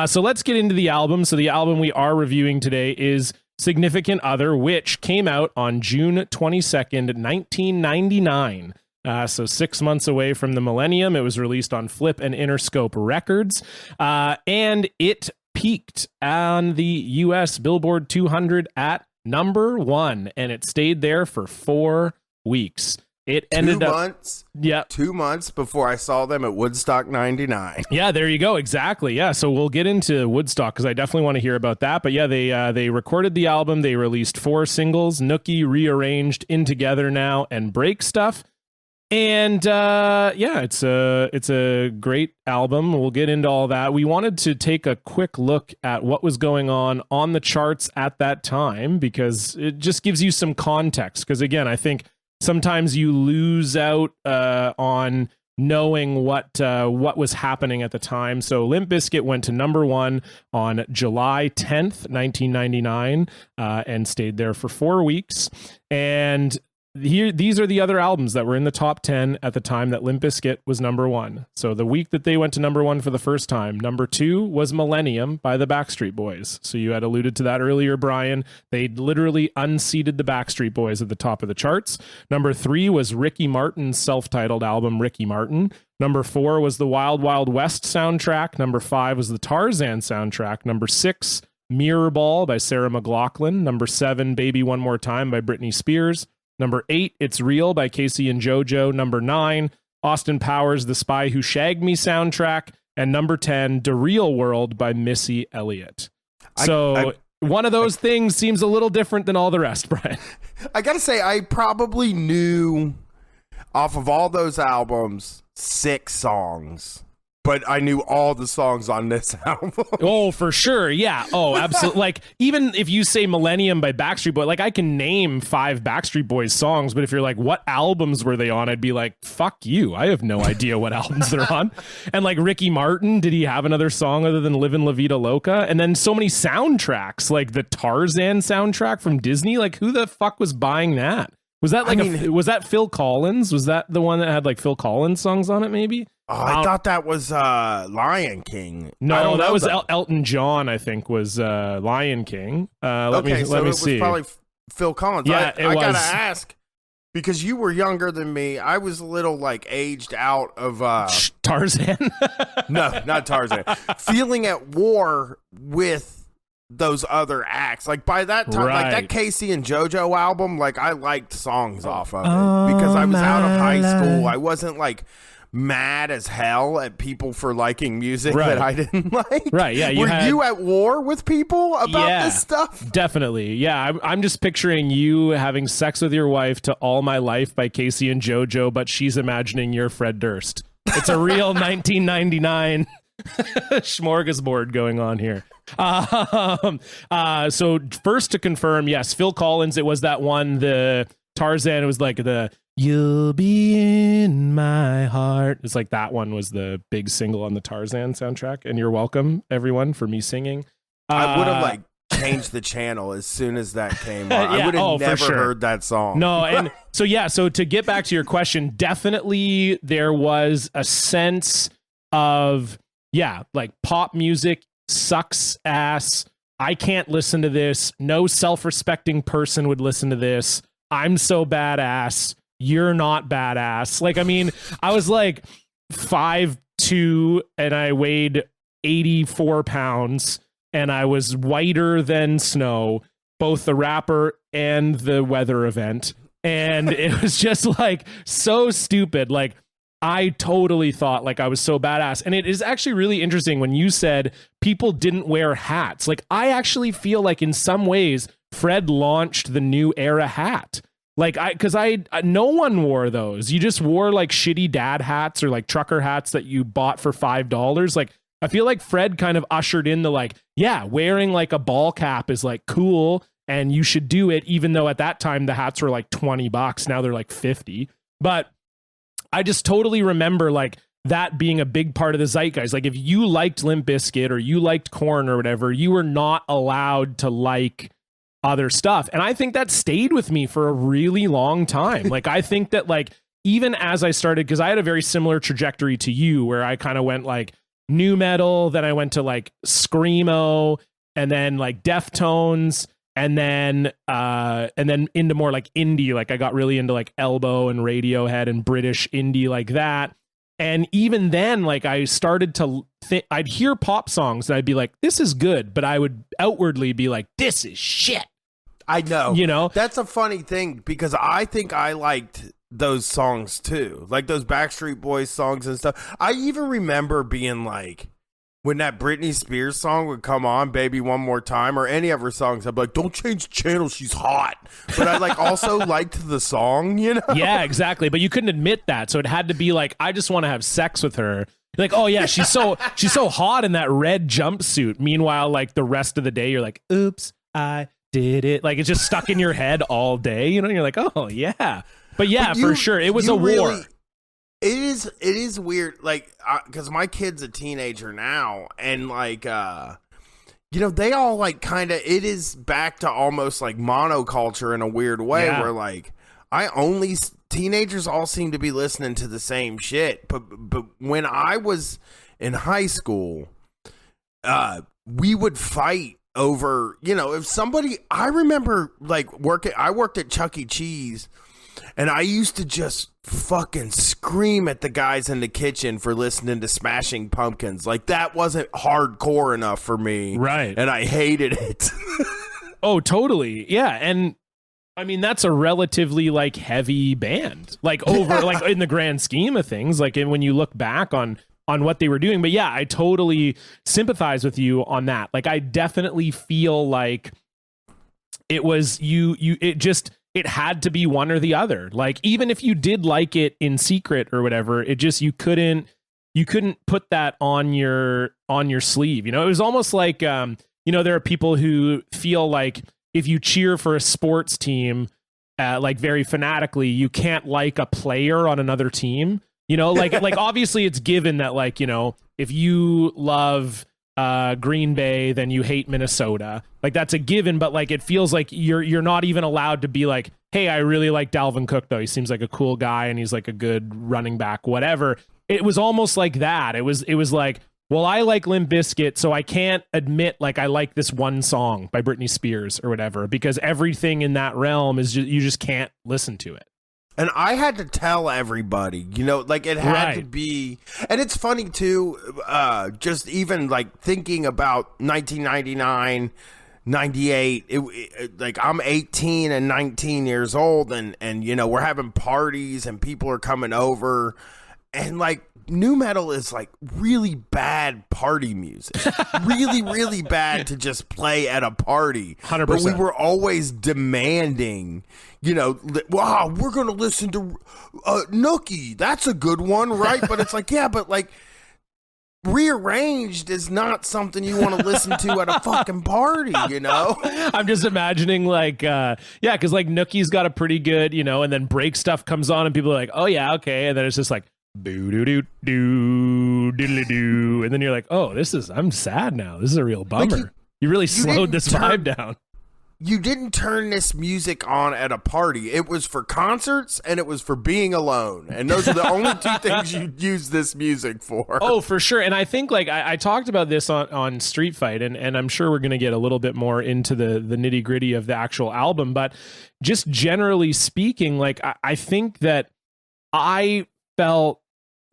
So let's get into the album. So the album we are reviewing today is Significant Other, which came out on June 22nd, 1999. So 6 months away from the millennium. It was released on Flip and Interscope Records. And it peaked on the US Billboard 200 at number 1. And it stayed there for 4 weeks. It ended 2 months. Yeah. 2 months before I saw them at Woodstock 99. Yeah, there you go. Exactly. Yeah. So we'll get into Woodstock because I definitely want to hear about that. But yeah, they recorded the album. They released 4 singles, Nookie, Rearranged, In Together Now, and Break Stuff. And yeah, it's a great album. We'll get into all that. We wanted to take a quick look at what was going on the charts at that time because it just gives you some context. Because again, I think sometimes you lose out on knowing what was happening at the time. So Limp Bizkit went to number 1 on July 10th, 1999, and stayed there for 4 weeks. And these are the other albums that were in the top 10 at the time that Limp Bizkit was number 1. So the week that they went to number 1 for the first time, number 2 was Millennium by the Backstreet Boys. So you had alluded to that earlier, Brian. They literally unseated the Backstreet Boys at the top of the charts. Number 3 was Ricky Martin's self-titled album, Ricky Martin. Number 4 was the Wild Wild West soundtrack. Number 5 was the Tarzan soundtrack. Number 6, Mirror Ball by Sarah McLachlan. Number 7, Baby One More Time by Britney Spears. Number 8, It's Real by Casey and JoJo. Number 9, Austin Powers' The Spy Who Shagged Me soundtrack. And number 10, The Real World by Missy Elliott. So one of those things seems a little different than all the rest, Brian. I gotta say, I probably knew off of all those albums 6 songs. But I knew all the songs on this album. Oh, for sure. Yeah. Oh, absolutely. Like, even if you say Millennium by Backstreet Boys, like, I can name 5 Backstreet Boys songs, but if you're like, what albums were they on? I'd be like, fuck you. I have no idea what albums they're on. And like Ricky Martin, did he have another song other than Livin' La Vida Loca? And then so many soundtracks, like the Tarzan soundtrack from Disney. Like, who the fuck was buying that? Was that like was that Phil Collins? Was that the one that had like Phil Collins songs on it, maybe? Oh, I thought that was Lion King. No, that was Elton John, I think, was Lion King. Let me see. It was probably Phil Collins. Yeah, I gotta ask, because you were younger than me. I was a little like aged out of Tarzan. No, not Tarzan. Feeling at war with those other acts. Like by that time, like that Casey and JoJo album, like I liked songs off of it because I was out of high school. I wasn't like mad as hell at people for liking music that I didn't like. Right, yeah. Were you at war with people about this stuff? Definitely, yeah. I'm just picturing you having sex with your wife to All My Life by Casey and JoJo, but she's imagining you're Fred Durst. It's a real 1999 smorgasbord going on here. So first to confirm, yes, Phil Collins, it was that one, the Tarzan, it was like the You'll Be in My Heart. It's like that one was the big single on the Tarzan soundtrack. And you're welcome, everyone, for me singing. I would have like changed the channel as soon as that came on. I would have never heard that song. No, and so yeah, so to get back to your question, definitely there was a sense of, like pop music sucks ass. I can't listen to this. No self-respecting person would listen to this. I'm so badass. You're not badass. Like, I mean, I was like 5'2" and I weighed 84 pounds and I was whiter than snow, both the rapper and the weather event. And it was just like so stupid. Like, I totally thought like I was so badass. And it is actually really interesting when you said people didn't wear hats. Like, I actually feel like in some ways Fred launched the new era hat. Like, because no one wore those. You just wore like shitty dad hats or like trucker hats that you bought for $5. Like, I feel like Fred kind of ushered in the like, yeah, wearing like a ball cap is like cool and you should do it, even though at that time the hats were like $20. Now they're like 50. But I just totally remember like that being a big part of the zeitgeist. Like, if you liked Limp Bizkit or you liked Korn or whatever, you were not allowed to like other stuff. And I think that stayed with me for a really long time. Like, I think that like, even as I started, because I had a very similar trajectory to you where I kind of went like new metal, then I went to like screamo, and then like Deftones, and then into more like indie. Like I got really into like Elbow and Radiohead and British indie like that. And even then, like I started to I'd hear pop songs and I'd be like, this is good, but I would outwardly be like, this is shit. I know. You know? That's a funny thing because I think I liked those songs too. Like those Backstreet Boys songs and stuff. I even remember being like, when that Britney Spears song would come on, Baby One More Time, or any of her songs, I'd be like, don't change the channel, she's hot. But I like also liked the song, you know? Yeah, exactly. But you couldn't admit that. So it had to be like, I just want to have sex with her. You're like, oh yeah, she's so hot in that red jumpsuit. Meanwhile, like the rest of the day, you're like, oops, I did it. Like it's just stuck in your head all day, you know? And you're like, oh yeah. But yeah, for sure. It was a war. It is weird, like, because my kid's a teenager now, and like, you know, they all like kind of, it is back to almost like monoculture in a weird way, where like, teenagers all seem to be listening to the same shit. But when I was in high school, we would fight over, you know, if somebody, I remember like I worked at Chuck E. Cheese. And I used to just fucking scream at the guys in the kitchen for listening to Smashing Pumpkins. Like, that wasn't hardcore enough for me. Right. And I hated it. Oh, totally. Yeah. And I mean, that's a relatively like heavy band, like over like in the grand scheme of things, like when you look back on what they were doing. But yeah, I totally sympathize with you on that. Like, I definitely feel like it was it had to be one or the other. Like, even if you did like it in secret or whatever, it just, you couldn't put that on your sleeve. You know, it was almost like, you know, there are people who feel like if you cheer for a sports team, like very fanatically, you can't like a player on another team, you know, like obviously it's given that, like, you know, if you love Green Bay, then you hate Minnesota. Like, that's a given, but like it feels like you're not even allowed to be like, hey, I really like Dalvin Cook though. He seems like a cool guy and he's like a good running back, whatever. It was almost like that. It was like, well, I like Limp Bizkit, so I can't admit like I like this one song by Britney Spears or whatever, because everything in that realm is just, you just can't listen to it. And I had to tell everybody, you know, like it had to be. And it's funny too, just even like thinking about 1999, 98, like I'm 18 and 19 years old, and you know, we're having parties and people are coming over, and like nu metal is like really bad party music. Really, really bad to just play at a party. 100%. But we were always demanding, you know, wow, we're going to listen to Nookie. That's a good one, right? But it's like, yeah, but like Rearranged is not something you want to listen to at a fucking party, you know? I'm just imagining like, yeah, because like Nookie's got a pretty good, you know, and then break stuff comes on and people are like, oh yeah, okay. And then it's just like, doo doo doo doo diddly doo, and then you're like, oh, I'm sad now. This is a real bummer. Like you really slowed this vibe down. You didn't turn this music on at a party. It was for concerts and it was for being alone. And those are the only two things you use this music for. Oh, for sure. And I think like I talked about this on Street Fight, and I'm sure we're going to get a little bit more into the nitty gritty of the actual album. But just generally speaking, like I think that I felt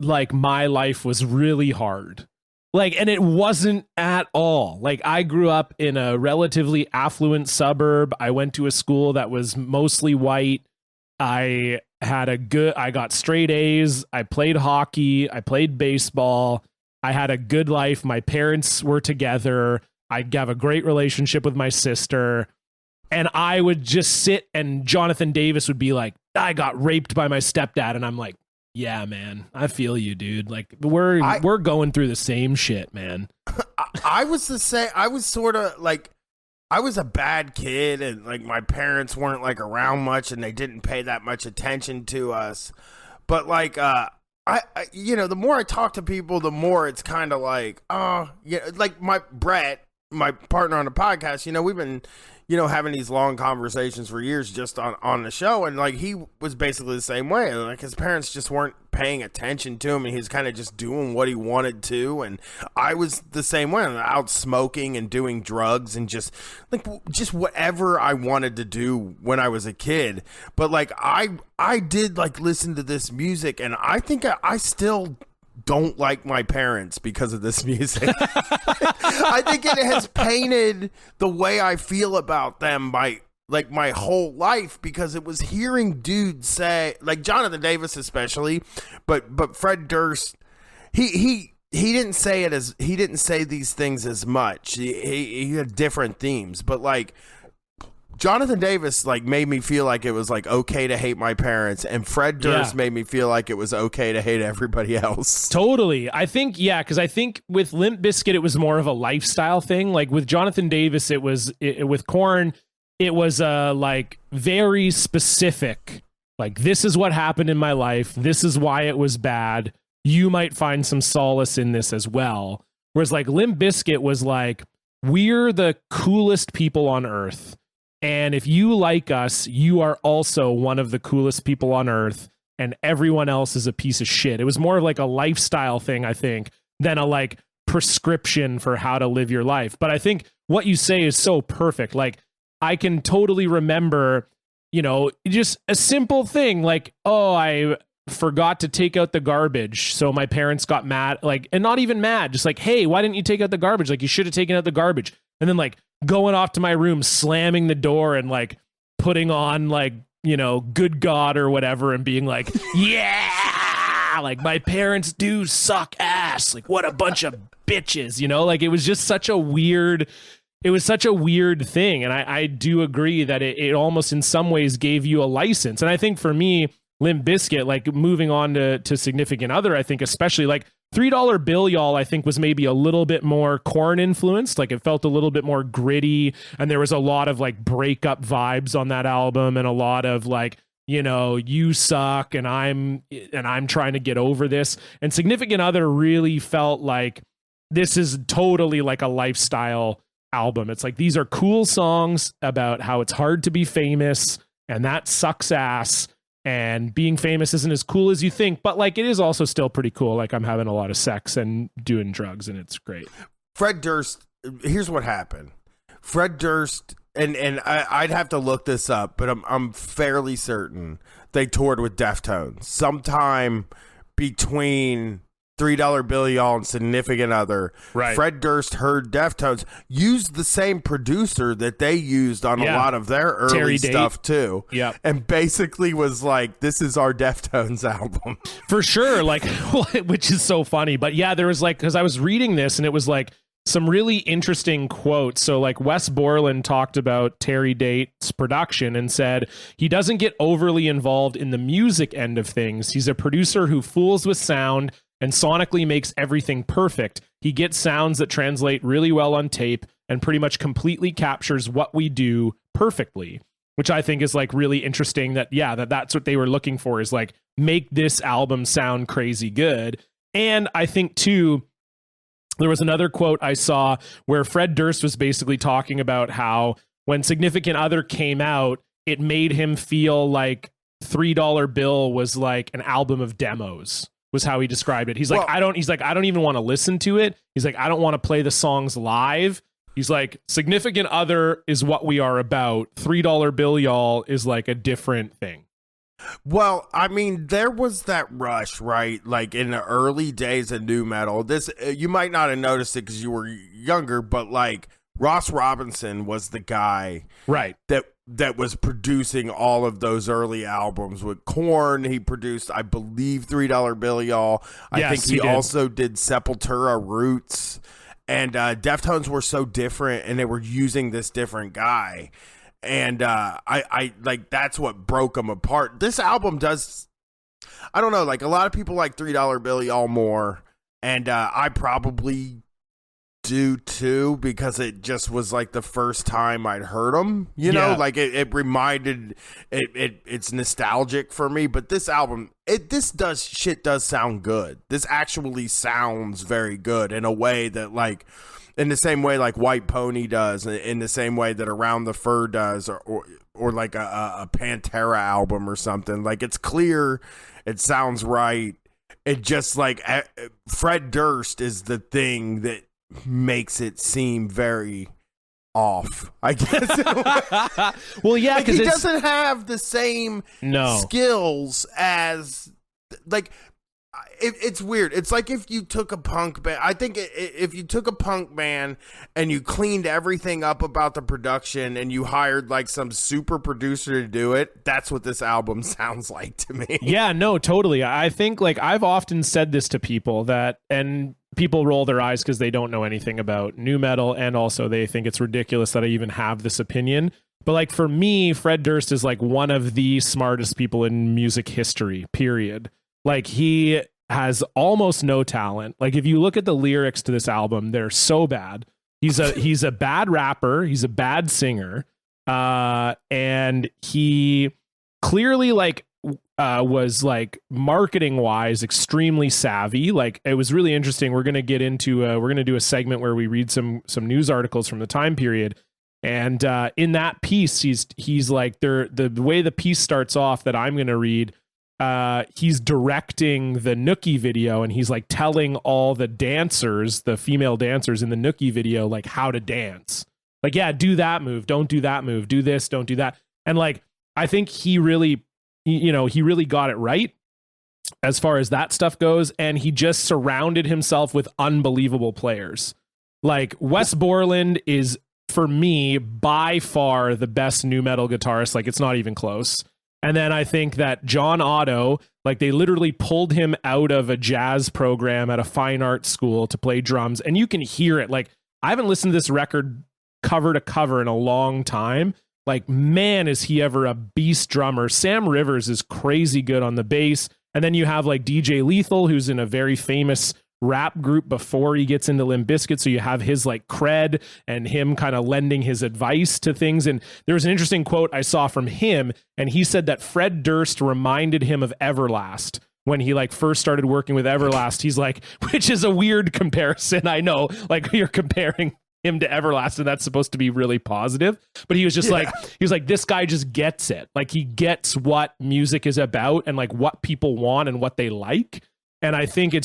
like my life was really hard. Like, and it wasn't at all. Like, I grew up in a relatively affluent suburb. I went to a school that was mostly white. I got straight A's. I played hockey. I played baseball. I had a good life. My parents were together. I have a great relationship with my sister. And I would just sit, and Jonathan Davis would be like, I got raped by my stepdad. And I'm like, yeah, man, I feel you, dude. Like we're going through the same shit, man. I was the same. I was sort of like, I was a bad kid, and like my parents weren't like around much, and they didn't pay that much attention to us. But like, I you know, the more I talk to people, the more it's kind of like, oh, yeah, like Brett, my partner on the podcast. You know, we've been, having these long conversations for years just on the show. And like, he was basically the same way. Like, his parents just weren't paying attention to him, and he was kind of just doing what he wanted to. And I was the same way, out smoking and doing drugs and just whatever I wanted to do when I was a kid. But like, I did like listen to this music, and I think I still don't like my parents because of this music. I think it has painted the way I feel about them by like my whole life, because it was hearing dudes say, like Jonathan Davis especially, but Fred Durst, he didn't say it as, he didn't say these things as much. He had different themes, but like Jonathan Davis like made me feel like it was like okay to hate my parents, and Fred Durst made me feel like it was okay to hate everybody else. Totally. I think, because I think with Limp Bizkit, it was more of a lifestyle thing. Like with Jonathan Davis, it was, with Korn, it was like very specific. Like, this is what happened in my life. This is why it was bad. You might find some solace in this as well. Whereas like Limp Bizkit was like, we're the coolest people on earth. And if you like us, you are also one of the coolest people on earth, and everyone else is a piece of shit. It was more of like a lifestyle thing, I think, than a like prescription for how to live your life. But I think what you say is so perfect. Like, I can totally remember, just a simple thing like, oh, I forgot to take out the garbage. So my parents got mad, like, and not even mad, just like, hey, why didn't you take out the garbage? Like, you should have taken out the garbage. And then like going off to my room, slamming the door and like putting on like, Good God or whatever, and being like, yeah, like my parents do suck ass. Like, what a bunch of bitches, like it was just such a weird, thing. And I do agree that it almost in some ways gave you a license. And I think for me, Limp Bizkit, like moving on to Significant Other, I think especially like $3 Bill, y'all, I think was maybe a little bit more Korn influenced. Like it felt a little bit more gritty, and there was a lot of like breakup vibes on that album, and a lot of like, you suck and I'm trying to get over this. And Significant Other really felt like this is totally like a lifestyle album. It's like, these are cool songs about how it's hard to be famous, and that sucks ass. And being famous isn't as cool as you think, but like it is also still pretty cool. Like, I'm having a lot of sex and doing drugs, and it's great. Fred Durst, here's what happened. Fred Durst, and I'd have to look this up, but I'm fairly certain they toured with Deftones sometime between $3 Bill, y'all, and Significant Other. Right. Fred Durst heard Deftones, used the same producer that they used on a lot of their early stuff too. Yeah. And basically was like, this is our Deftones album. For sure. Like, which is so funny. But yeah, there was like, because I was reading this and it was like some really interesting quotes. So like Wes Borland talked about Terry Date's production and said he doesn't get overly involved in the music end of things. He's a producer who fools with sound and sonically makes everything perfect. He gets sounds that translate really well on tape and pretty much completely captures what we do perfectly, which I think is like really interesting that's what they were looking for, is like, make this album sound crazy good. And I think too, there was another quote I saw where Fred Durst was basically talking about how when Significant Other came out, it made him feel like $3 Bill was like an album of demos, was how he described it. He's like, I don't even want to listen to it. He's like, I don't want to play the songs live. He's like, Significant Other is what we are about. $3 Bill, y'all, is like a different thing. Well, I mean, there was that rush, right? Like in the early days of nu metal. This, you might not have noticed it because you were younger, but like Ross Robinson was the guy, right, that was producing all of those early albums. With Korn, he produced, I believe, $3 Bill, y'all. I think he also did Sepultura, Roots, and Deftones were so different, and they were using this different guy. And I like, that's what broke them apart. This album does, I don't know, like a lot of people like $3 Bill, y'all more, and I probably do too, because it just was like the first time I'd heard them, know, like it reminded it's nostalgic for me. But this album, this does sound good. This actually sounds very good in a way that like in the same way like White Pony does, in the same way that Around the Fur does, or like a Pantera album or something. Like, it's clear, it sounds right. It just like Fred Durst is the thing that makes it seem very off, I guess. Well, yeah, like, because he doesn't have the same skills as like. It's weird. It's like if you took a punk band. I think if you took a punk band and you cleaned everything up about the production and you hired like some super producer to do it, that's what this album sounds like to me. Yeah, no, totally. I think like I've often said this to people and people roll their eyes because they don't know anything about nu metal, and also they think it's ridiculous that I even have this opinion. But like for me, Fred Durst is like one of the smartest people in music history, period. Like, he has almost no talent. Like, if you look at the lyrics to this album, they're so bad. He's a bad rapper. He's a bad singer. And he clearly like was like marketing wise extremely savvy. Like, it was really interesting. We're gonna get into we're gonna do a segment where we read some news articles from the time period. And in that piece, he's like the way the piece starts off that I'm gonna read. He's directing the Nookie video, and he's like telling all the dancers, the female dancers in the Nookie video, like how to dance. Like, yeah, do that move, don't do that move, do this, don't do that. And like, I think he really got it right as far as that stuff goes. And he just surrounded himself with unbelievable players. Like, Wes Borland is, for me, by far the best nu metal guitarist. Like, it's not even close. And then I think that John Otto, like, they literally pulled him out of a jazz program at a fine art school to play drums. And you can hear it. Like, I haven't listened to this record cover to cover in a long time. Like, man, is he ever a beast drummer. Sam Rivers is crazy good on the bass. And then you have like DJ Lethal, who's in a very famous rap group before he gets into Limp Bizkit, so you have his like cred and him kind of lending his advice to things. And there was an interesting quote I saw from him, and he said that Fred Durst reminded him of Everlast when he like first started working with Everlast. He's like, which is a weird comparison, I know, like you're comparing him to Everlast, and that's supposed to be really positive, but he was just like, he was like, this guy just gets it. Like, he gets what music is about and like what people want and what they like. And I think it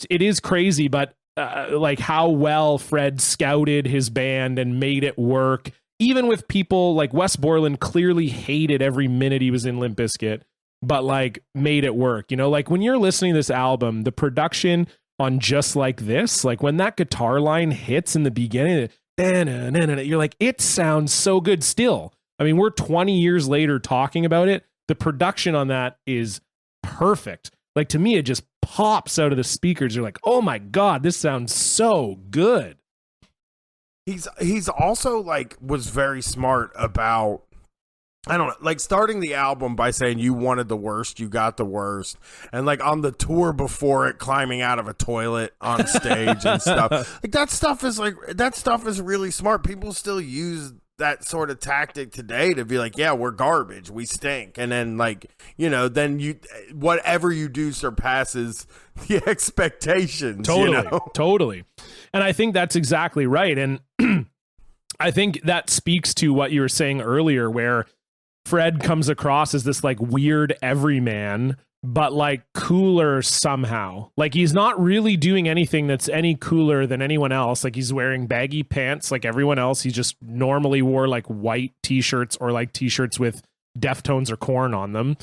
is crazy, but like how well Fred scouted his band and made it work, even with people like Wes Borland clearly hated every minute he was in Limp Bizkit, but like made it work. You know, like when you're listening to this album, the production on Just Like This, like when that guitar line hits in the beginning, you're like, it sounds so good still. I mean, we're 20 years later talking about it. The production on that is perfect. Like, to me, it just pops out of the speakers. You're like, oh my God, this sounds so good. He's also like was very smart about, I don't know, like starting the album by saying you wanted the worst, you got the worst. And like on the tour before it, climbing out of a toilet on stage and stuff. Like that stuff is really smart. People still use that sort of tactic today to be like, yeah, we're garbage, we stink, and then like, you know, then you whatever you do surpasses the expectations. Totally. And I think that's exactly right. And I think that speaks to what you were saying earlier, where Fred comes across as this like weird everyman, but like cooler somehow. Like, he's not really doing anything that's any cooler than anyone else. Like, he's wearing baggy pants like everyone else. He just normally wore like white t-shirts or like t-shirts with Deftones or Korn on them.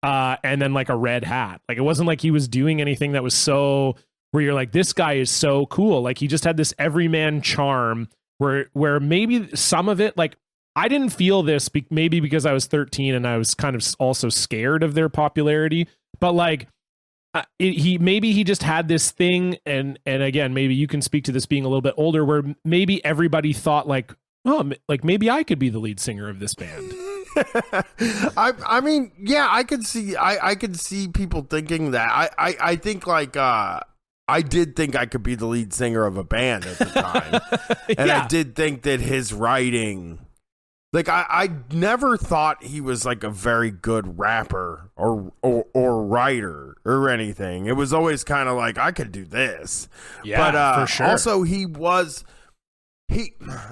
And then like a red hat. Like, it wasn't like he was doing anything that was so where you're like, this guy is so cool. Like, he just had this everyman charm where maybe some of it, like, I didn't feel this maybe because I was 13 and I was kind of also scared of their popularity. But like, he just had this thing, and again, maybe you can speak to this being a little bit older, where maybe everybody thought like, oh, like maybe I could be the lead singer of this band. I mean, yeah, I could see people thinking that. I think like I did think I could be the lead singer of a band at the time, and I did think that his writing. like I never thought he was like a very good rapper or writer or anything. It was always kind of like I could do this. Yeah, but for sure. Also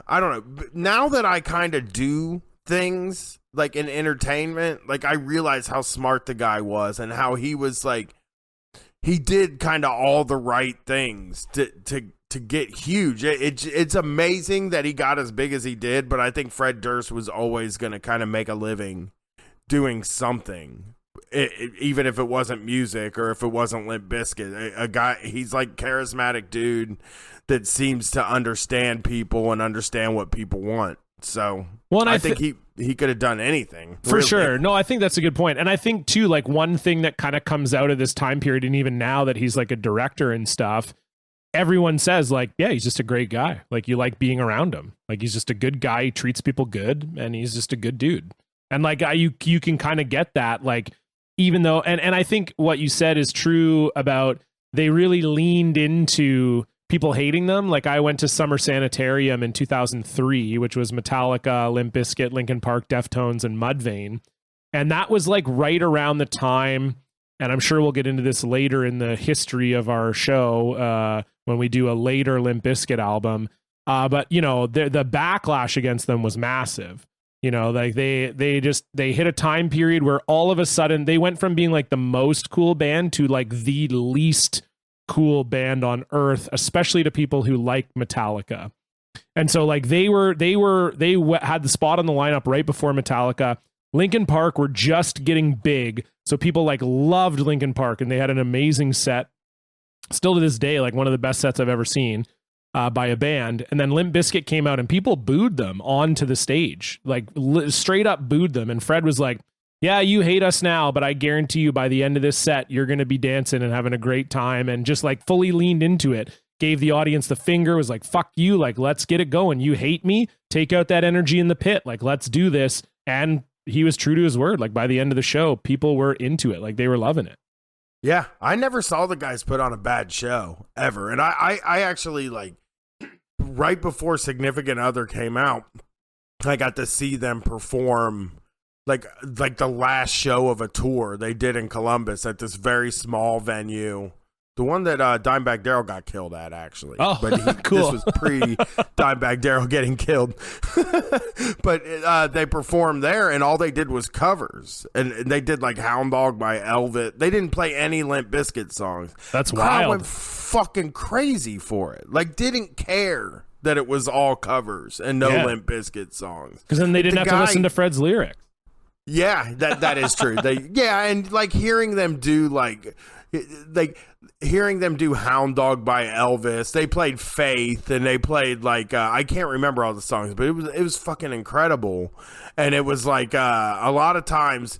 I don't know. Now that I kind of do things like in entertainment, like I realize how smart the guy was and how he was like he did kind of all the right things to get huge. It's amazing that he got as big as he did, but I think Fred Durst was always going to kind of make a living doing something, even if it wasn't music or if it wasn't Limp Bizkit. A guy, he's like charismatic dude that seems to understand people and understand what people want. So I think he could have done anything. For sure. No, I think that's a good point. And I think too, like one thing that kind of comes out of this time period, and even now that he's like a director and stuff, everyone says like, yeah, he's just a great guy. Like you like being around him. Like he's just a good guy. He treats people good and he's just a good dude. And like you can kind of get that, like, even though, and I think what you said is true about they really leaned into people hating them. Like I went to Summer Sanitarium in 2003, which was Metallica, Limp Bizkit, Linkin Park, Deftones, and Mudvayne. And that was like right around the time, and I'm sure we'll get into this later in the history of our show when we do a later Limp Bizkit album. But, you know, the backlash against them was massive. You know, like they hit a time period where all of a sudden they went from being like the most cool band to like the least cool band on earth, especially to people who like Metallica. And so like they had the spot on the lineup right before Metallica. Linkin Park were just getting big, so people like loved Linkin Park, and they had an amazing set. Still to this day, like one of the best sets I've ever seen by a band. And then Limp Bizkit came out and people booed them onto the stage, like straight up booed them. And Fred was like, yeah, you hate us now, but I guarantee you by the end of this set, you're going to be dancing and having a great time, and just like fully leaned into it, gave the audience the finger, was like, fuck you. Like, let's get it going. You hate me. Take out that energy in the pit. Like, let's do this. And he was true to his word. Like by the end of the show, people were into it. Like they were loving it. Yeah. I never saw the guys put on a bad show ever. And I actually like right before Significant Other came out, I got to see them perform like the last show of a tour they did in Columbus at this very small venue. The one that Dimebag Darrell got killed at, actually. Oh, but cool. This was pre-Dimebag Darrell getting killed. But they performed there, and all they did was covers. And they did, like, Hound Dog by Elvis. They didn't play any Limp Bizkit songs. That's the crowd wild. Went fucking crazy for it. Like, didn't care that it was all covers and no Limp Bizkit songs. Because then they didn't have to listen to Fred's lyrics. Yeah, that is true. And, like, hearing them do, like hearing them do Hound Dog by Elvis. They played Faith, and they played like I can't remember all the songs, but it was fucking incredible. And it was like a lot of times,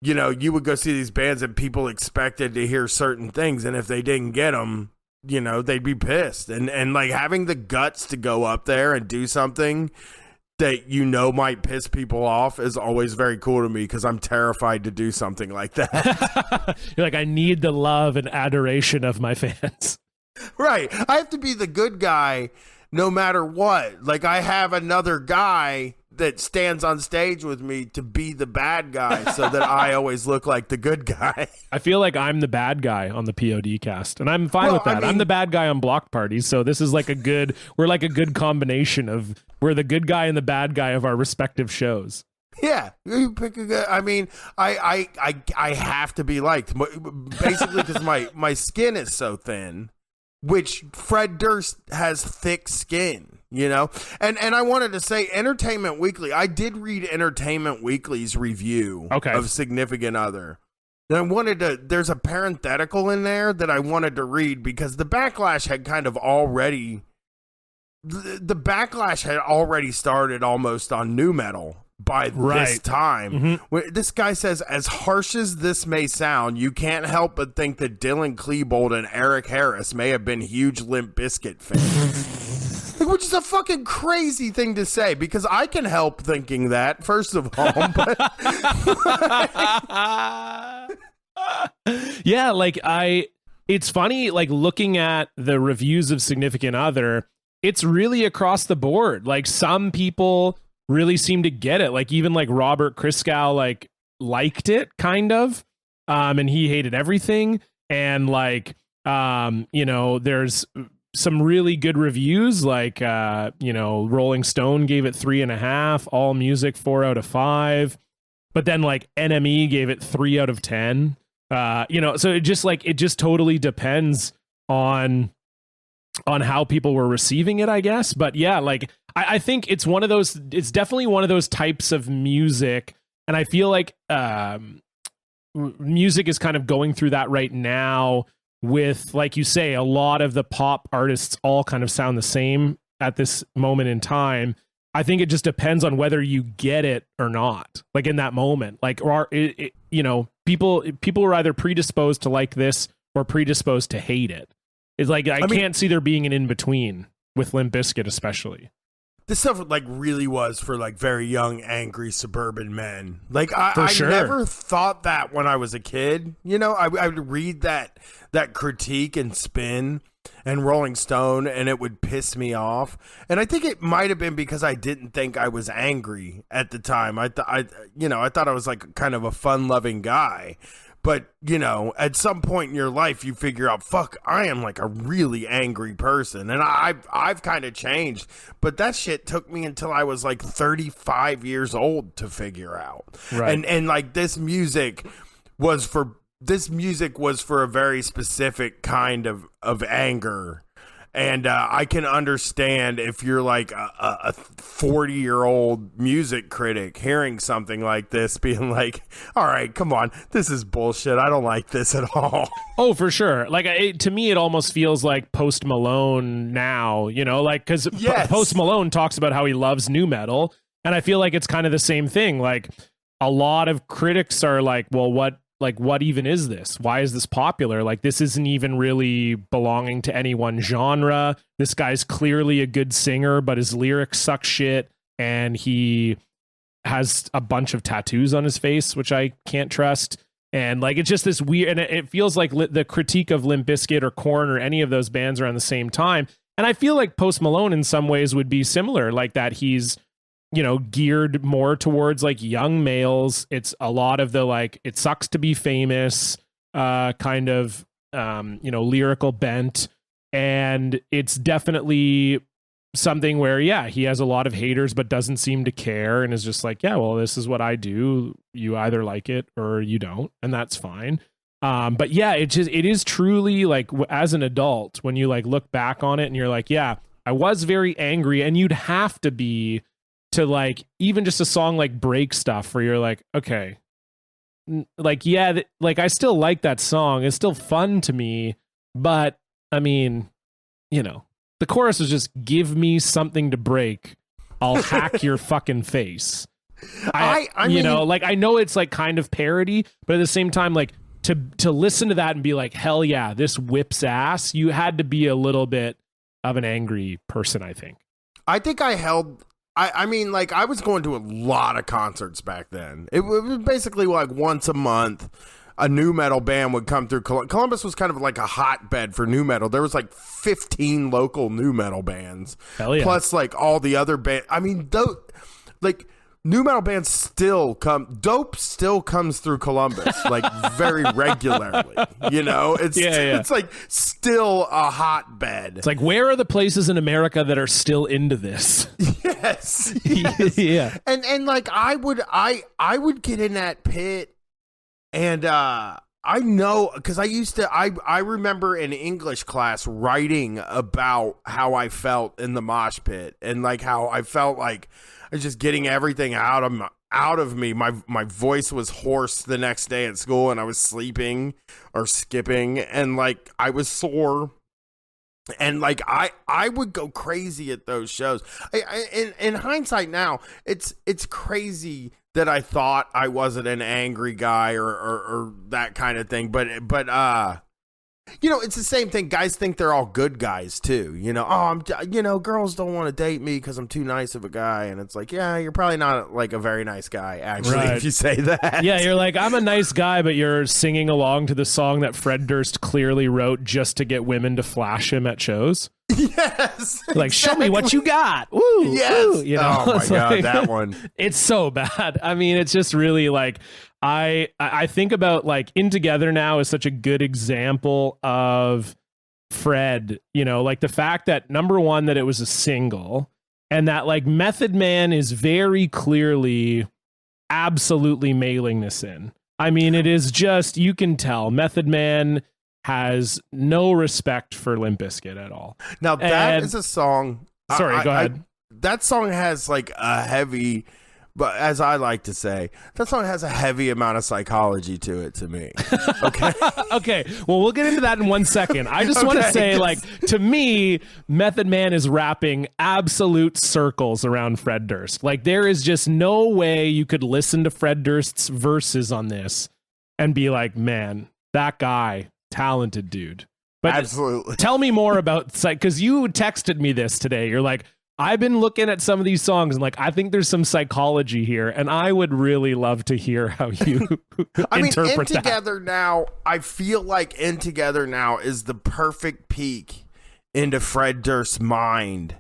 you know, you would go see these bands and people expected to hear certain things, and if they didn't get them, you know, they'd be pissed. And like having the guts to go up there and do something that you know might piss people off is always very cool to me, because I'm terrified to do something like that. You're like, I need the love and adoration of my fans. Right. I have to be the good guy no matter what. Like, I have another guy that stands on stage with me to be the bad guy so that I always look like the good guy. I feel like I'm the bad guy on the P.O.D. cast, and I'm fine with that. I mean, I'm the bad guy on block parties, so this is like we're like a good combination of, we're the good guy and the bad guy of our respective shows. Yeah, you pick a good. I mean, I have to be liked, basically, because my skin is so thin, which Fred Durst has thick skin, you know. And I wanted to say, Entertainment Weekly. I did read Entertainment Weekly's review of Significant Other. And I wanted to. There's a parenthetical in there that I wanted to read, because the backlash had kind of already. The backlash had already started almost on nu metal by this time. Mm-hmm. This guy says, as harsh as this may sound, you can't help but think that Dylan Klebold and Eric Harris may have been huge Limp Bizkit fans. Which is a fucking crazy thing to say, because I can help thinking that, first of all. But yeah, like it's funny, like looking at the reviews of Significant Other, it's really across the board. Like some people really seemed to get it. Like even like Robert Christgau like liked it kind of, and he hated everything. And like, you know, there's some really good reviews, like you know, Rolling Stone gave it 3.5, All Music 4 out of 5, but then like NME gave it 3 out of 10. You know, so it just totally depends on how people were receiving it, I guess. But yeah, like I think it's definitely one of those types of music, and I feel like music is kind of going through that right now with, like you say, a lot of the pop artists all kind of sound the same at this moment in time. I think it just depends on whether you get it or not, like in that moment, like, or you know, people are either predisposed to like this or predisposed to hate it. It's like, I can't see there being an in-between with Limp Bizkit, especially. This stuff like really was for like very young, angry suburban men. Like I sure. never thought that when I was a kid. You know, I would read that critique and Spin and Rolling Stone, and it would piss me off. And I think it might have been because I didn't think I was angry at the time. I thought I was like kind of a fun-loving guy. But, you know, at some point in your life, you figure out, fuck, I am like a really angry person. And I've kind of changed. But that shit took me until I was like 35 years old to figure out. Right. And like this music was for a very specific kind of anger. And I can understand if you're like a 40-year-old music critic hearing something like this, being like, all right, come on, this is bullshit. I don't like this at all. Oh, for sure. Like, to me, it almost feels like Post Malone now, you know, like, because yes. Post Malone talks about how he loves nu metal. And I feel like it's kind of the same thing. Like, a lot of critics are like, well, what even is this? Why is this popular? Like, this isn't even really belonging to any one genre. This guy's clearly a good singer, but his lyrics suck shit. And he has a bunch of tattoos on his face, which I can't trust. And like, it's just this weird, and it feels like the critique of Limp Bizkit or Korn or any of those bands around the same time. And I feel like Post Malone in some ways would be similar, like that he's, you know, geared more towards like young males. It's a lot of the like, it sucks to be famous kind of, you know, lyrical bent. And it's definitely something where, yeah, he has a lot of haters, but doesn't seem to care and is just like, yeah, well, this is what I do. You either like it or you don't, and that's fine. But yeah, it is truly like, as an adult, when you like look back on it and you're like, yeah, I was very angry, and you'd have to be to like, even just a song like Break Stuff, where you're like, okay, like, yeah, like I still like that song. It's still fun to me, but I mean, you know, the chorus was just, give me something to break, I'll hack your fucking face. I mean, you know, like, I know it's like kind of parody, but at the same time, like to listen to that and be like, hell yeah, this whips ass, you had to be a little bit of an angry person, I think. I mean, like, I was going to a lot of concerts back then. It was basically like once a month, a nu metal band would come through. Columbus was kind of like a hotbed for nu metal. There was like 15 local nu metal bands. Hell yeah. Plus, like, all the other bands. I mean, like, nu metal bands still come. Dope still comes through Columbus, like, very regularly. You know? It's like still a hotbed. It's like, where are the places in America that are still into this? Yes. Yeah. And like, I would get in that pit, and I know, because I remember in English class writing about how I felt in the mosh pit, and like how I felt like I was just getting everything out of me. My voice was hoarse the next day at school, and I was sleeping or skipping, and like I was sore. And like I would go crazy at those shows. In hindsight now, it's crazy that I thought I wasn't an angry guy or that kind of thing. But It's the same thing. Guys think they're all good guys too. Girls don't want to date me because I'm too nice of a guy. And it's like, yeah, you're probably not like a very nice guy, actually, Right. if you say that. Yeah, you're like, I'm a nice guy, but you're singing along to the song that Fred Durst clearly wrote just to get women to flash him at shows. Yes. Like, show me what you got. Woo. Yes. Woo, oh my God, like, that one. It's so bad. I mean, it's just really like, I think about like In Together Now is such a good example of Fred, like the fact that number one, that it was a single, and that like Method Man is very clearly absolutely mailing this in. I mean, it is just, you can tell Method Man has no respect for Limp Bizkit at all. Now that is a song. Sorry, go ahead. That song has like a heavy, but as I like to say, that song has a heavy amount of psychology to it to me. Okay. Okay. Well, we'll get into that in 1 second. I just want to say, like, to me, Method Man is rapping absolute circles around Fred Durst. Like, there is just no way you could listen to Fred Durst's verses on this and be like, man, that guy, talented dude. But absolutely. Tell me more about, because you texted me this today. You're like, I've been looking at some of these songs and like, I think there's some psychology here, and I would really love to hear how you I mean, interpret In Together Now, I feel like In Together Now is the perfect peek into Fred Durst's mind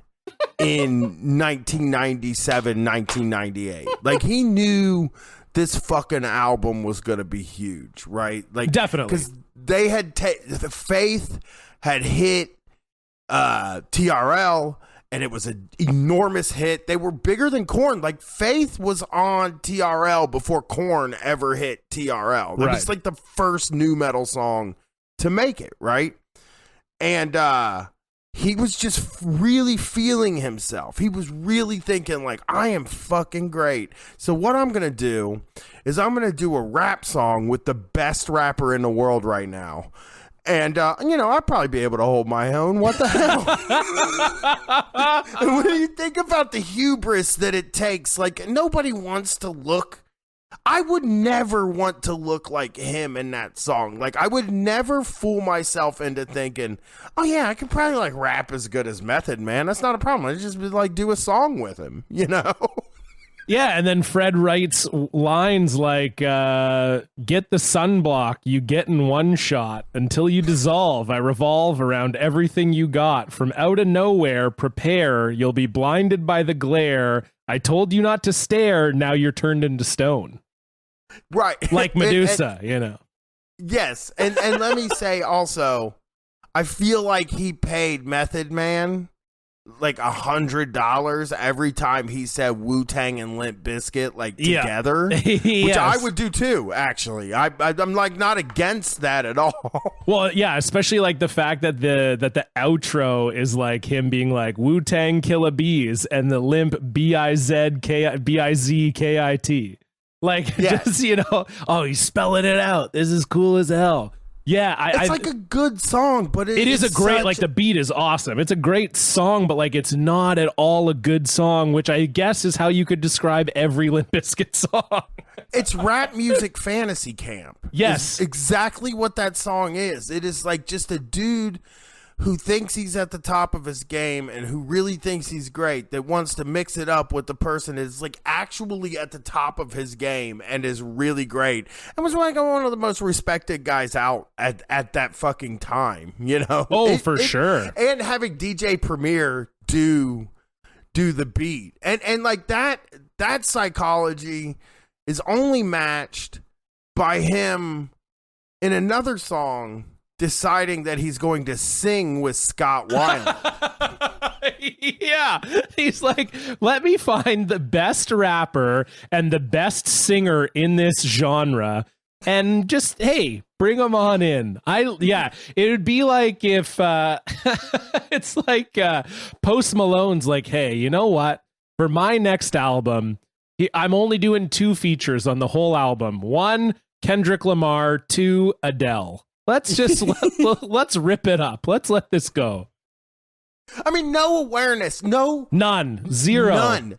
in 1997, 1998. Like, he knew this fucking album was going to be huge, right? Like, definitely. Because they had, the Faith had hit TRL, and it was an enormous hit. They were bigger than Korn. Like, Faith was on TRL before Korn ever hit TRL. It was like the first nu metal song to make it, right? And he was just really feeling himself. He was really thinking, like, I am fucking great. So what I'm going to do is I'm going to do a rap song with the best rapper in the world right now. And, I'd probably be able to hold my own. What the hell? And when you think about the hubris that it takes, like, nobody wants to look. I would never want to look like him in that song. Like, I would never fool myself into thinking, oh, yeah, I could probably, like, rap as good as Method Man. That's not a problem. I'd just be, like, do a song with him, Yeah, and then Fred writes lines like, get the sunblock you get in one shot. Until you dissolve, I revolve around everything you got. From out of nowhere, prepare. You'll be blinded by the glare. I told you not to stare. Now you're turned into stone. Right. Like Medusa, Yes, and let me say also, I feel like he paid Method Man like $100 every time he said Wu-Tang and Limp Bizkit like together, which I would do too. Actually, I'm like not against that at all. Well, yeah, especially like the fact that the outro is like him being like Wu-Tang Killa Bees and the Limp Bizkit. Like, just, oh, he's spelling it out. This is cool as hell. Yeah, it's like a good song, but it is a great, like, the beat is awesome. It's a great song, but like it's not at all a good song, which I guess is how you could describe every Limp Bizkit song. It's rap music fantasy camp. Yes, it's exactly what that song is. It is like just a dude who thinks he's at the top of his game and who really thinks he's great, that wants to mix it up with the person is like actually at the top of his game and is really great, and was like one of the most respected guys out at that fucking time, Oh, for sure. And having DJ Premier do the beat and like that psychology is only matched by him in another song deciding that he's going to sing with Scott Weiland. Yeah, he's like, let me find the best rapper and the best singer in this genre and just, hey, bring them on in. It would be like if it's like Post Malone's like, hey, you know what, for my next album I'm only doing 2 features on the whole album. 1, Kendrick Lamar. 2, Adele. Let's just let's rip it up. Let's let this go. I mean, no awareness, None. Zero,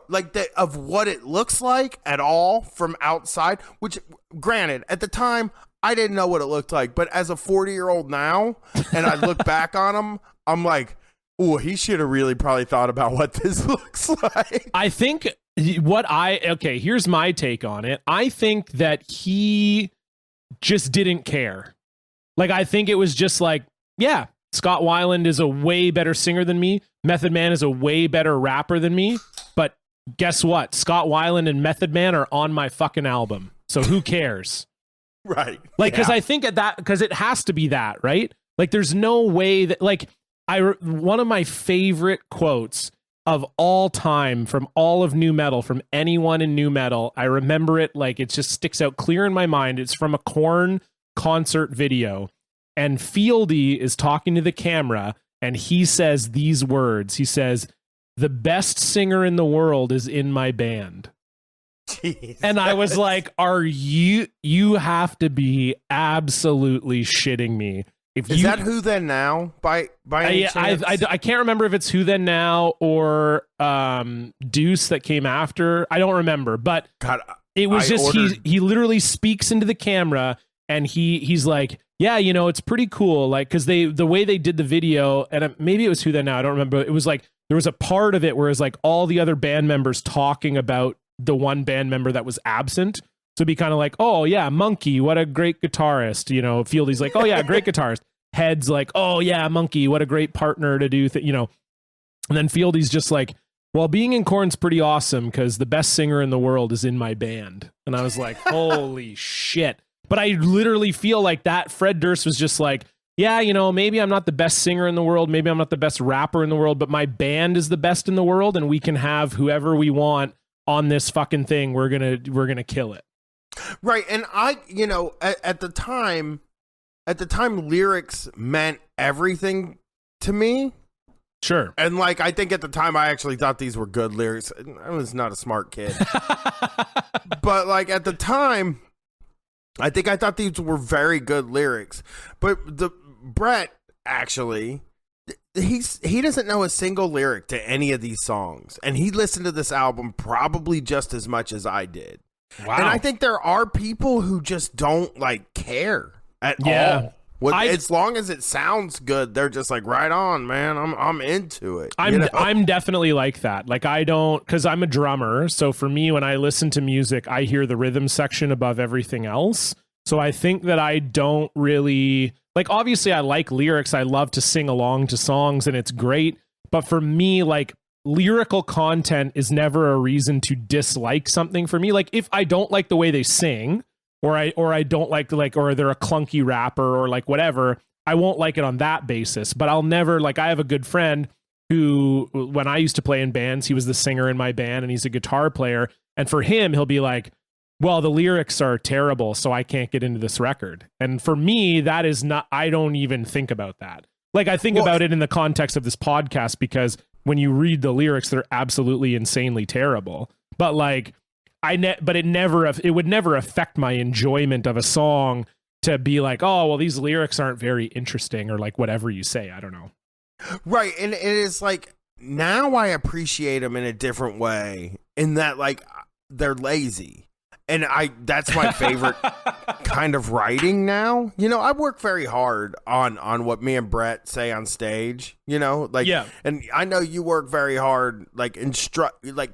like of what it looks like at all from outside, which granted, at the time, I didn't know what it looked like, but as a 40-year-old now, and I look back on him, I'm like, oh, he should have really probably thought about what this looks like. I think here's my take on it. I think that he just didn't care. Like, I think it was just like, yeah, Scott Weiland is a way better singer than me. Method Man is a way better rapper than me. But guess what? Scott Weiland and Method Man are on my fucking album. So who cares? Right. Like, because I think because it has to be that, right? Like, there's no way that, like, one of my favorite quotes of all time from all of nu metal, from anyone in nu metal, I remember it like it just sticks out clear in my mind. It's from a Korn concert video, and P.O.D is talking to the camera, and he says these words. He says, "The best singer in the world is in my band." Jeez. And I was like, you have to be absolutely shitting me. Is that Who Then Now by any chance? I can't remember if it's Who Then Now or Deuce that came after. I don't remember, but God, it was he literally speaks into the camera, and he's like, yeah, you know, it's pretty cool, like, because the way they did the video, and maybe it was Who Then Now, I don't remember. It was like there was a part of it where it was like all the other band members talking about the one band member that was absent. So it'd be kind of like, oh yeah, Monkey, what a great guitarist. You know, Fieldy's like, oh yeah, great guitarist. Head's like, oh yeah, Monkey, what a great partner to do, you know. And then Fieldy's just like, well, being in Korn's pretty awesome because the best singer in the world is in my band. And I was like, holy shit. But I literally feel like that Fred Durst was just like, yeah, you know, maybe I'm not the best singer in the world, maybe I'm not the best rapper in the world, but my band is the best in the world, and we can have whoever we want on this fucking thing. We're gonna kill it. Right. And I, you know, at the time, lyrics meant everything to me. Sure. And like, I think at the time I actually thought these were good lyrics. I was not a smart kid. But like at the time, I think I thought these were very good lyrics. But Brett actually, he doesn't know a single lyric to any of these songs. And he listened to this album probably just as much as I did. Wow. And I think there are people who just don't like care at all. As long as it sounds good, they're just like, right on, man. I'm into it. I'm definitely like that. Like, I don't, because I'm a drummer. So for me, when I listen to music, I hear the rhythm section above everything else. So I think that I don't really, like, obviously I like lyrics. I love to sing along to songs and it's great. But for me, like, lyrical content is never a reason to dislike something for me. Like, if I don't like the way they sing, or I don't like, or they're a clunky rapper or like whatever, I won't like it on that basis. But I'll never, like, I have a good friend who, when I used to play in bands, he was the singer in my band and he's a guitar player. And for him, he'll be like, well, the lyrics are terrible, so I can't get into this record. And for me, that is not, I don't even think about that. Like, I think about it in the context of this podcast, because when you read the lyrics, they're absolutely insanely terrible. But like, but it would never affect my enjoyment of a song to be like, oh, well, these lyrics aren't very interesting, or like whatever you say. I don't know. Right. And it is like, now I appreciate them in a different way, in that like they're lazy. And that's my favorite kind of writing now. You know, I work very hard on what me and Brett say on stage, you know, like, yeah. And I know you work very hard, like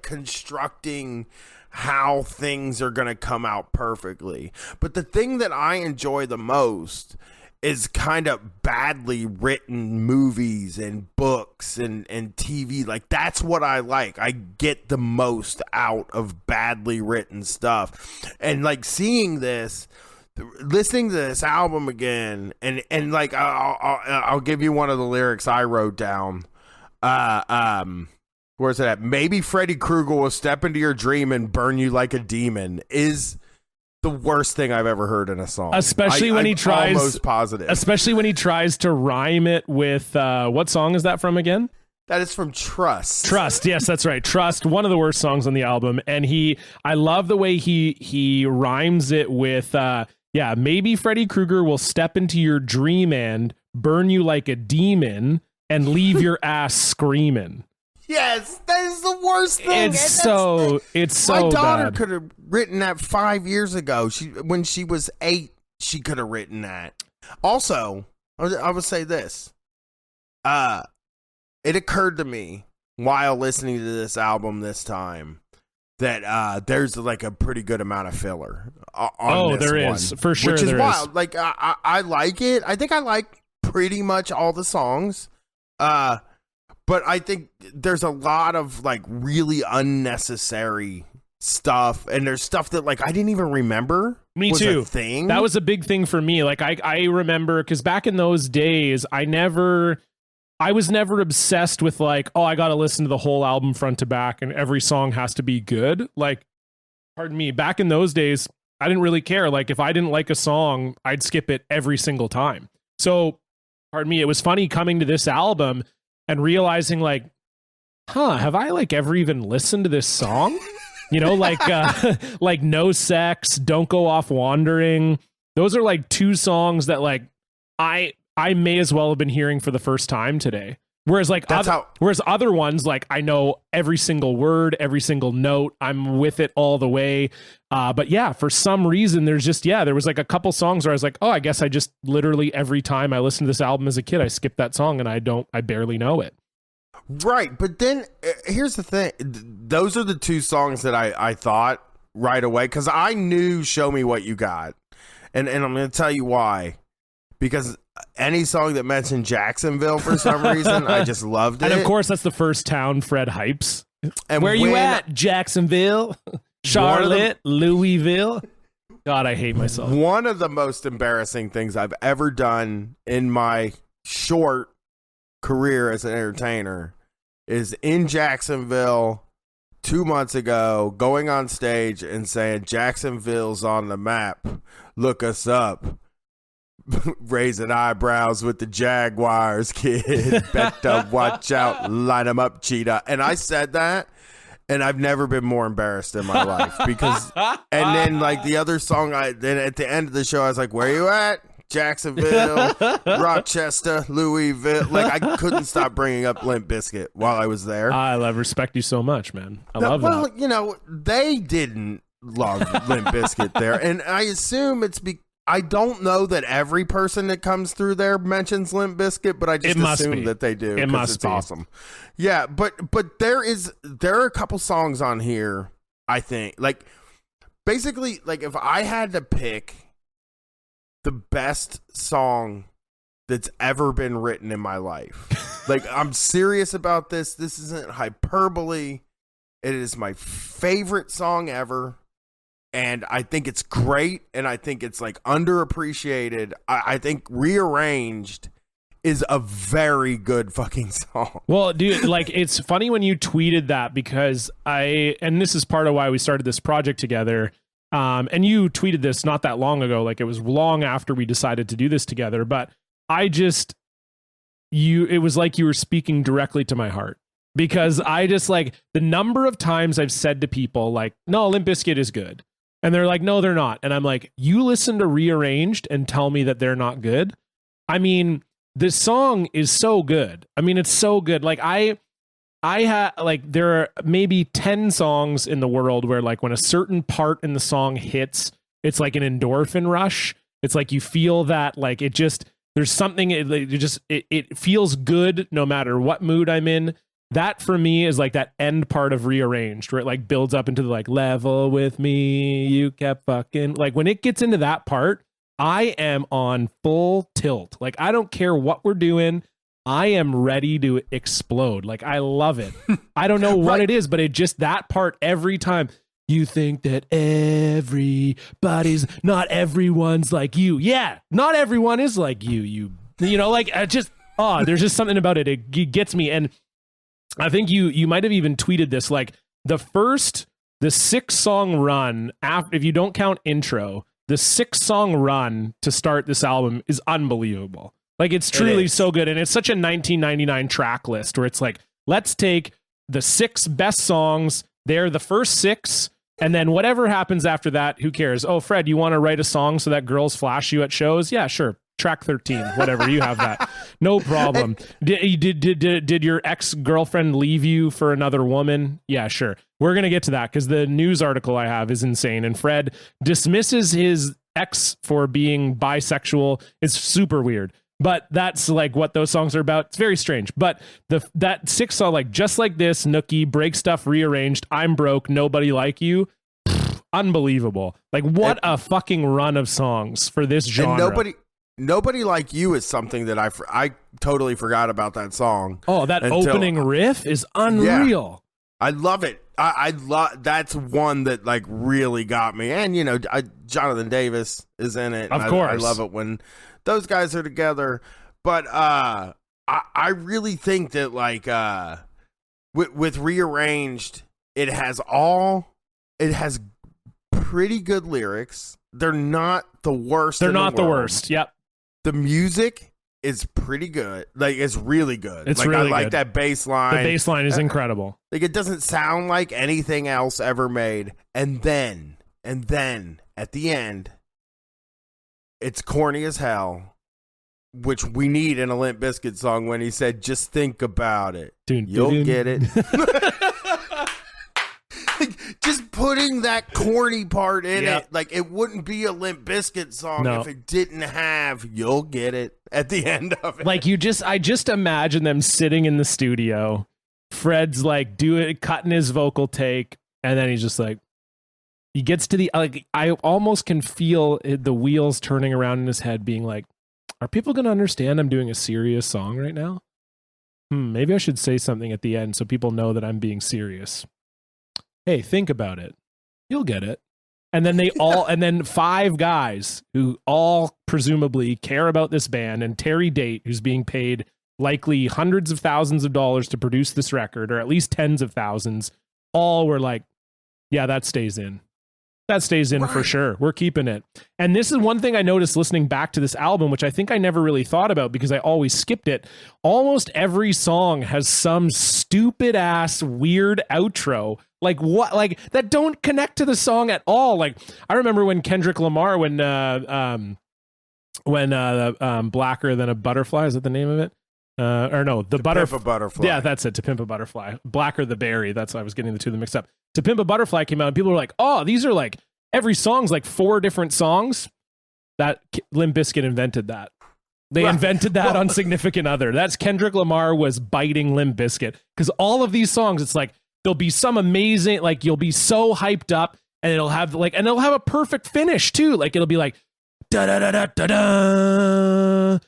constructing how things are going to come out perfectly. But the thing that I enjoy the most is kind of badly written movies and books and TV. Like, that's what I like. I get the most out of badly written stuff. And like seeing this, listening to this album again, and like I'll give you one of the lyrics I wrote down. Where's it at? Maybe Freddy Krueger will step into your dream and burn you like a demon is the worst thing I've ever heard in a song. Especially when he tries, almost positive. Especially when he tries to rhyme it with what song is that from again? That is from Trust. Trust, yes, that's right. Trust, one of the worst songs on the album. And I love the way he rhymes it with maybe Freddy Krueger will step into your dream and burn you like a demon. and leave your ass screaming. Yes, that is the worst thing. It's so my daughter bad. could have written that 5 years ago. When she was 8, she could have written that. Also, I would say this. It occurred to me while listening to this album this time that there's like a pretty good amount of filler on this there one, is. For sure which is there wild. is. Like I like it. I think I like pretty much all the songs. But I think there's a lot of like really unnecessary stuff, and there's stuff that like I didn't even remember. Me was too. A thing. That was a big thing for me. Like I remember, because back in those days, I was never obsessed with like, oh, I got to listen to the whole album front to back and every song has to be good. Like, pardon me, back in those days, I didn't really care. Like if I didn't like a song, I'd skip it every single time. So, pardon me, it was funny coming to this album and realizing like, have I like ever even listened to this song? You know, like like No Sex, Don't Go Off Wandering. Those are like 2 songs that like I may as well have been hearing for the first time today. Whereas like whereas other ones, like I know every single word, every single note, I'm with it all the way. But yeah, for some reason there was like a couple songs where I was like, oh, I guess I just literally every time I listened to this album as a kid, I skipped that song and I barely know it. Right, but then here's the thing. Those are the 2 songs that I thought right away, because I knew Show Me What You Got. And I'm going to tell you why. Because any song that mentioned Jacksonville for some reason, I just loved it. And of course, that's the first town Fred hypes. And where you at? Jacksonville, Charlotte, Louisville. God, I hate myself. One of the most embarrassing things I've ever done in my short career as an entertainer is in Jacksonville 2 months ago, going on stage and saying, Jacksonville's on the map. Look us up. Raising eyebrows with the Jaguars, kid. Better watch out. Line them up, cheetah. And I said that, and I've never been more embarrassed in my life. Because, and then like the other song, then at the end of the show, I was like, where you at? Jacksonville, Rochester, Louisville. Like I couldn't stop bringing up Limp Bizkit while I was there. I respect you so much, man. I love that. Well, you know, they didn't love Limp Bizkit there, and I assume it's I don't know that every person that comes through there mentions Limp Bizkit, but I just assume that they do. It must be awesome. Yeah, but there are a couple songs on here, I think. Like basically, like if I had to pick the best song that's ever been written in my life. Like, I'm serious about this. This isn't hyperbole. It is my favorite song ever. And I think it's great. And I think it's like underappreciated. I think Rearranged is a very good fucking song. Well, dude, like it's funny when you tweeted that, because and this is part of why we started this project together. And you tweeted this not that long ago, like it was long after we decided to do this together, but it was like you were speaking directly to my heart, because I just like the number of times I've said to people like, no, Limp Bizkit is good. And they're like, no, they're not. And I'm like, you listen to Rearranged and tell me that they're not good. I mean, this song is so good. I mean, it's so good. Like I had like there are maybe 10 songs in the world where like when a certain part in the song hits, it's like an endorphin rush. It's like you feel that like it just there's something it feels good no matter what mood I'm in. That for me is like that end part of Rearranged where it like builds up into the like level with me, you kept fucking like when it gets into that part, I am on full tilt. Like I don't care what we're doing. I am ready to explode. Like, I love it. I don't know what it is, but it just that part every time. You think that not everyone's like you. Yeah, not everyone is like you. You know, like there's just something about it. It gets me. And I think you might have even tweeted this, like the 6-song run after, if you don't count intro, the 6-song run to start this album is unbelievable. Like it's truly so good. And it's such a 1999 track list where it's like, let's take the 6 best songs. They're the first 6. And then whatever happens after that, who cares? Oh, Fred, you want to write a song so that girls flash you at shows? Yeah, sure. track 13, whatever. You have that. No problem. Did your ex-girlfriend leave you for another woman? Yeah, sure. We're going to get to that because the news article I have is insane. And Fred dismisses his ex for being bisexual. It's super weird. But that's like what those songs are about. It's very strange. But that 6 song, like Just Like This, Nookie, Break Stuff, Rearranged, I'm Broke, Nobody Like You. Unbelievable. Like what a fucking run of songs for this genre. And Nobody Like You is something that I totally forgot about that song. Oh, that opening riff is unreal. Yeah, I love it. I love that's one that like really got me. And you know, Jonathan Davis is in it. Of course, I love it when those guys are together. But I really think that like with Rearranged, it has pretty good lyrics. They're not the worst. They're not the worst. Yep. The music is pretty good. Like it's really good. It's like really I like good. that bass line. The bass line is incredible. Like it doesn't sound like anything else ever made. And then at the end, it's corny as hell, which we need in a Limp Bizkit song when he said, "Just think about it. You'll get it." Just putting that corny part in it, like it wouldn't be a Limp Bizkit song if it didn't have "You'll Get It" at the end of it. Like I just imagine them sitting in the studio. Fred's like cutting his vocal take, and then he's just like, he gets to the like. I almost can feel the wheels turning around in his head, being like, "Are people going to understand I'm doing a serious song right now? Maybe I should say something at the end so people know that I'm being serious." Hey, think about it. You'll get it. And then and then 5 guys who all presumably care about this band, and Terry Date, who's being paid likely hundreds of thousands of dollars to produce this record, or at least tens of thousands, all were like, yeah, that stays in. That stays in for sure. We're keeping it. And this is one thing I noticed listening back to this album, which I think I never really thought about because I always skipped it. Almost every song has some stupid ass weird outro. Like what? Like that don't connect to the song at all. Like I remember when Kendrick Lamar, when Blacker Than a Butterfly, is that the name of it? Or no, the Butterfly. Yeah, that's it. To Pimp a Butterfly. Blacker the Berry. That's why I was getting the two of them mixed up. To Pimp a Butterfly came out, and people were like, "Oh, these are like every song's like 4 different songs." That Limp Bizkit invented that. They invented that on Significant Other. That's Kendrick Lamar was biting Limp Bizkit because all of these songs, it's like there'll be some amazing, like you'll be so hyped up, and it'll have a perfect finish too. Like it'll be like da da da da da da.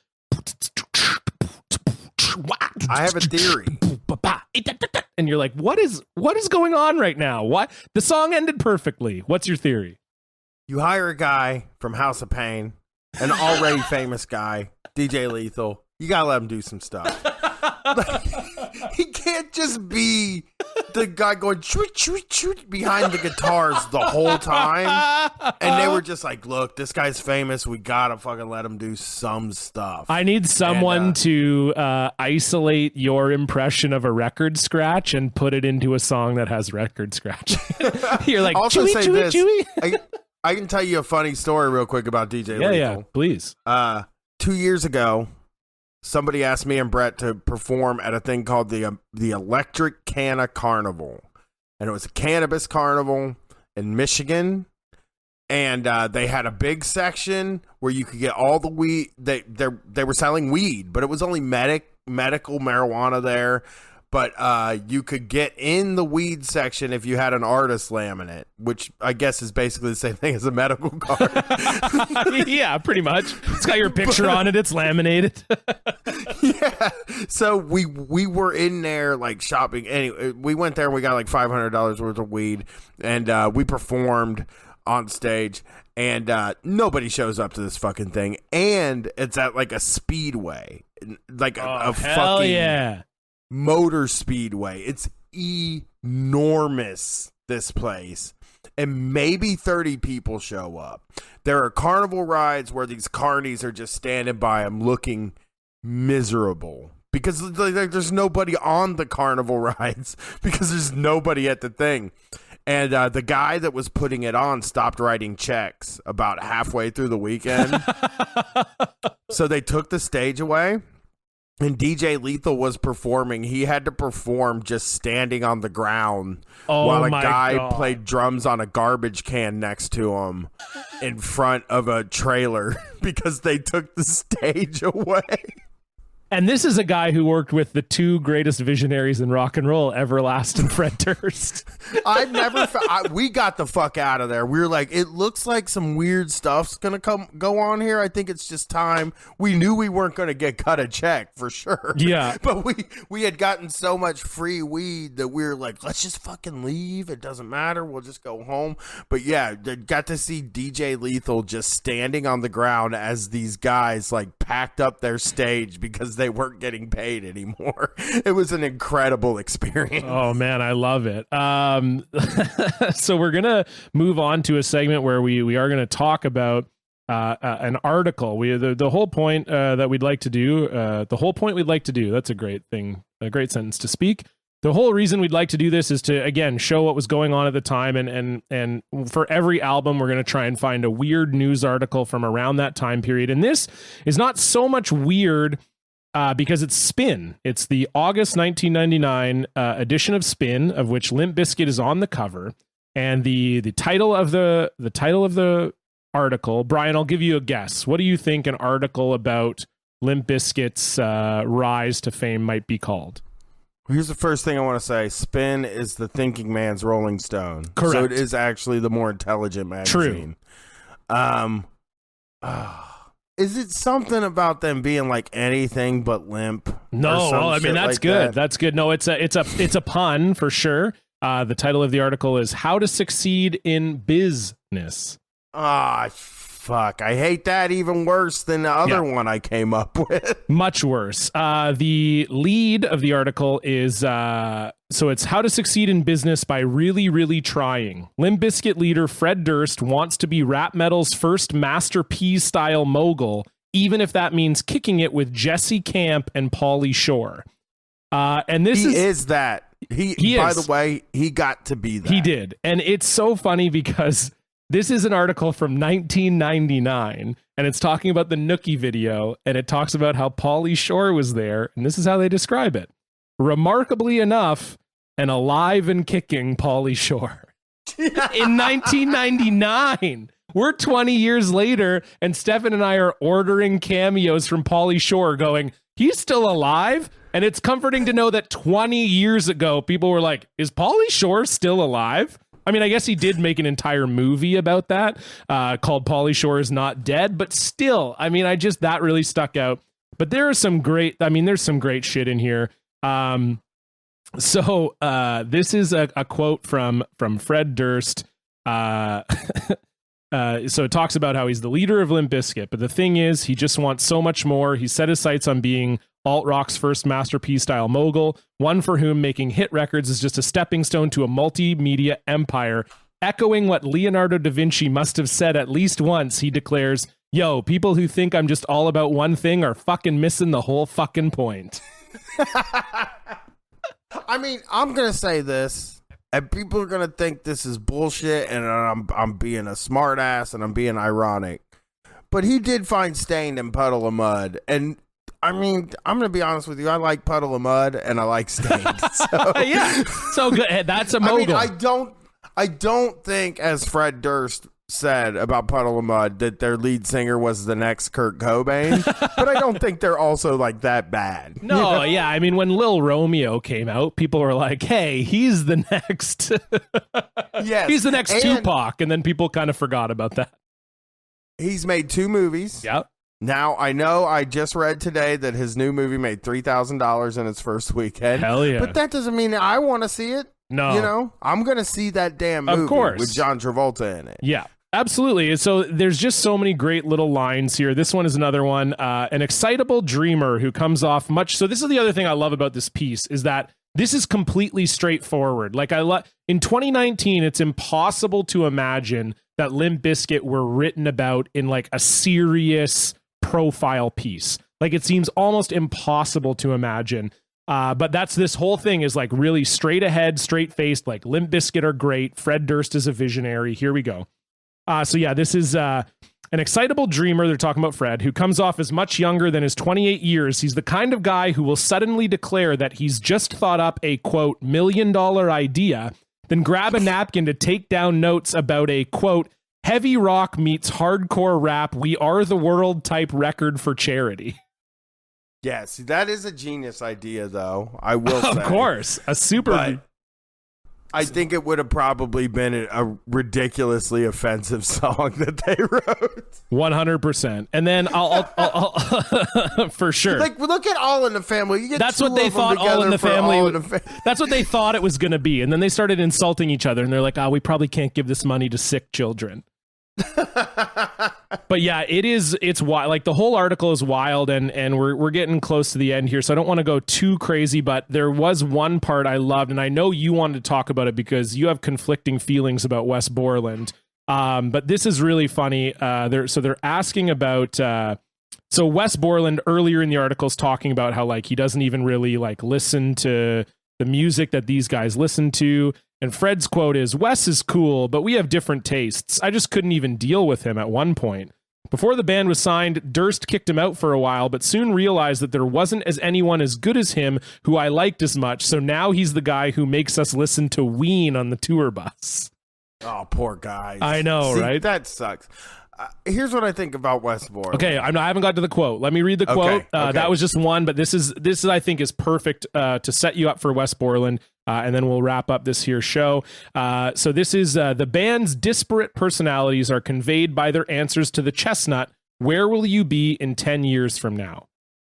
I have a theory. And you're like, what is going on right now? What? The song ended perfectly. What's your theory? You hire a guy from House of Pain, an already famous guy, DJ Lethal. You gotta let him do some stuff. Like, he can't just be the guy going choot, choot, choot behind the guitars the whole time. And they were just like, look, this guy's famous. We gotta fucking let him do some stuff. I need someone to isolate your impression of a record scratch and put it into a song that has record scratch. You're like, also chewy, say chewy, this. chewy. I can tell you a funny story real quick about DJ Lethal. Yeah, please. 2 years ago, somebody asked me and Brett to perform at a thing called the Electric Canna Carnival. And it was a cannabis carnival in Michigan. And they had a big section where you could get all the weed. They were selling weed, but it was only medical marijuana there. But you could get in the weed section if you had an artist laminate, which I guess is basically the same thing as a medical card. Yeah, pretty much. It's got your picture on it. It's laminated. Yeah. So we were in there like shopping. Anyway, we went there and we got like $500 worth of weed, and we performed on stage. And nobody shows up to this fucking thing, and it's at like a speedway, like a fucking motor speedway. It's enormous, this place, and maybe 30 people show up. There are carnival rides where these carnies are just standing by them looking miserable because like, there's nobody on the carnival rides because there's nobody at the thing. And the guy that was putting it on stopped writing checks about halfway through the weekend. So they took the stage away, and DJ Lethal was performing. He had to perform just standing on the ground while a guy played drums on a garbage can next to him in front of a trailer because they took the stage away. And this is a guy who worked with the two greatest visionaries in rock and roll, Everlast and Fred Durst. We got the fuck out of there. We were like, it looks like some weird stuff's gonna go on here. I think it's just time. We knew we weren't gonna get cut a check for sure. Yeah, but we had gotten so much free weed that we were like, let's just fucking leave. It doesn't matter. We'll just go home. But yeah, got to see DJ Lethal just standing on the ground as these guys like packed up their stage because they weren't getting paid anymore. It was an incredible experience. Oh man, I love it. So we're gonna move on to a segment where we are gonna talk about an article. The whole point that we'd like to do. The whole point we'd like to do. That's a great thing. A great sentence to speak. The whole reason we'd like to do this is to, again, show what was going on at the time. And for every album, we're going to try and find a weird news article from around that time period. And this is not so much weird because it's Spin. It's the August 1999 edition of Spin, of which Limp Bizkit is on the cover. And the title of the article, Brian, I'll give you a guess. What do you think an article about Limp Bizkit's rise to fame might be called? Here's the first thing I want to say. Spin is the thinking man's Rolling Stone. Correct. So it is actually the more intelligent magazine. True. Is it something about them being like anything but limp? No, well, I mean, that's like good. That? That's good. No, it's a pun for sure. The title of the article is How to Succeed in Business. Ah, fuck. I hate that even worse than the other one I came up with. Much worse. The lead of the article is, so it's How to Succeed in Business by Really, Really Trying. Limp Bizkit leader Fred Durst wants to be rap metal's first Master P-style mogul, even if that means kicking it with Jesse Camp and Pauly Shore. And this is that. He by the way, he got to be that. He did. And it's so funny because this is an article from 1999, and it's talking about the Nookie video, and it talks about how Pauly Shore was there, and this is how they describe it. Remarkably enough, an alive and kicking Pauly Shore. In 1999. We're 20 years later, and Stefan and I are ordering cameos from Pauly Shore going, he's still alive? And it's comforting to know that 20 years ago, people were like, is Pauly Shore still alive? I mean, I guess he did make an entire movie about that called Pauly Shore is Not Dead, but still, I mean, that really stuck out. But there's some great shit in here. So this is a quote from Fred Durst. So it talks about how he's the leader of Limp Bizkit, but the thing is, he just wants so much more. He set his sights on being alt-rock's first masterpiece style mogul, one for whom making hit records is just a stepping stone to a multimedia empire. Echoing what Leonardo da Vinci must have said at least once, he declares, yo, people who think I'm just all about one thing are fucking missing the whole fucking point. I mean, I'm going to say this, and people are going to think this is bullshit, and I'm being a smart ass, and I'm being ironic. But he did find Stained and Puddle of Mud, and I mean, I'm going to be honest with you. I like Puddle of Mud and I like Stained. So. Yeah. So good. That's a mogul. I mean, I don't think, as Fred Durst said about Puddle of Mud, that their lead singer was the next Kurt Cobain, but I don't think they're also like that bad. No, you know? Yeah. I mean, when Lil Romeo came out, people were like, hey, he's the next. Yes. He's the next Tupac. And then people kind of forgot about that. He's made 2 movies. Yep. Now, I know I just read today that his new movie made $3,000 in its first weekend. Hell yeah. But that doesn't mean I want to see it. No. You know, I'm going to see that damn movie with John Travolta in it. Yeah, absolutely. So there's just so many great little lines here. This one is another one. An excitable dreamer who comes off much. So this is the other thing I love about this piece is that this is completely straightforward. Like in 2019, it's impossible to imagine that Limp Bizkit were written about in like a serious profile piece. Like it seems almost impossible to imagine. But this whole thing is like really straight ahead, straight faced, like Limp Bizkit are great. Fred Durst is a visionary. Here we go. So yeah, this is an excitable dreamer. They're talking about Fred, who comes off as much younger than his 28 years. He's the kind of guy who will suddenly declare that he's just thought up a, quote, $1 million idea, then grab a napkin to take down notes about a, quote, heavy rock meets hardcore rap, we are the world type record for charity. Yeah, see, that is a genius idea, though, I will say. Of course, a super... But I think it would have probably been a ridiculously offensive song that they wrote. 100%. And then I'll for sure. Like, look at All in the Family. You get That's what they thought All in the Family. That's what they thought it was going to be. And then they started insulting each other. And they're like, we probably can't give this money to sick children. But yeah, it's wild. Like the whole article is wild, and we're getting close to the end here, so I don't want to go too crazy, but there was one part I loved, and I know you wanted to talk about it because you have conflicting feelings about Wes Borland. But this is really funny. They're asking about so Wes Borland earlier in the article is talking about how like he doesn't even really like listen to the music that these guys listen to. And Fred's quote is, Wes is cool, but we have different tastes. I just couldn't even deal with him at one point. Before the band was signed, Durst kicked him out for a while, but soon realized that there wasn't anyone as good as him who I liked as much, so now he's the guy who makes us listen to Ween on the tour bus. Oh, poor guys. I know, right? That sucks. Here's what I think about Wes Borland. Okay, I haven't got to the quote. Let me read the quote. Okay. That was just one, but this is I think is perfect to set you up for Wes Borland, and then we'll wrap up this here show. So this is the band's disparate personalities are conveyed by their answers to the chestnut. Where will you be in 10 years from now?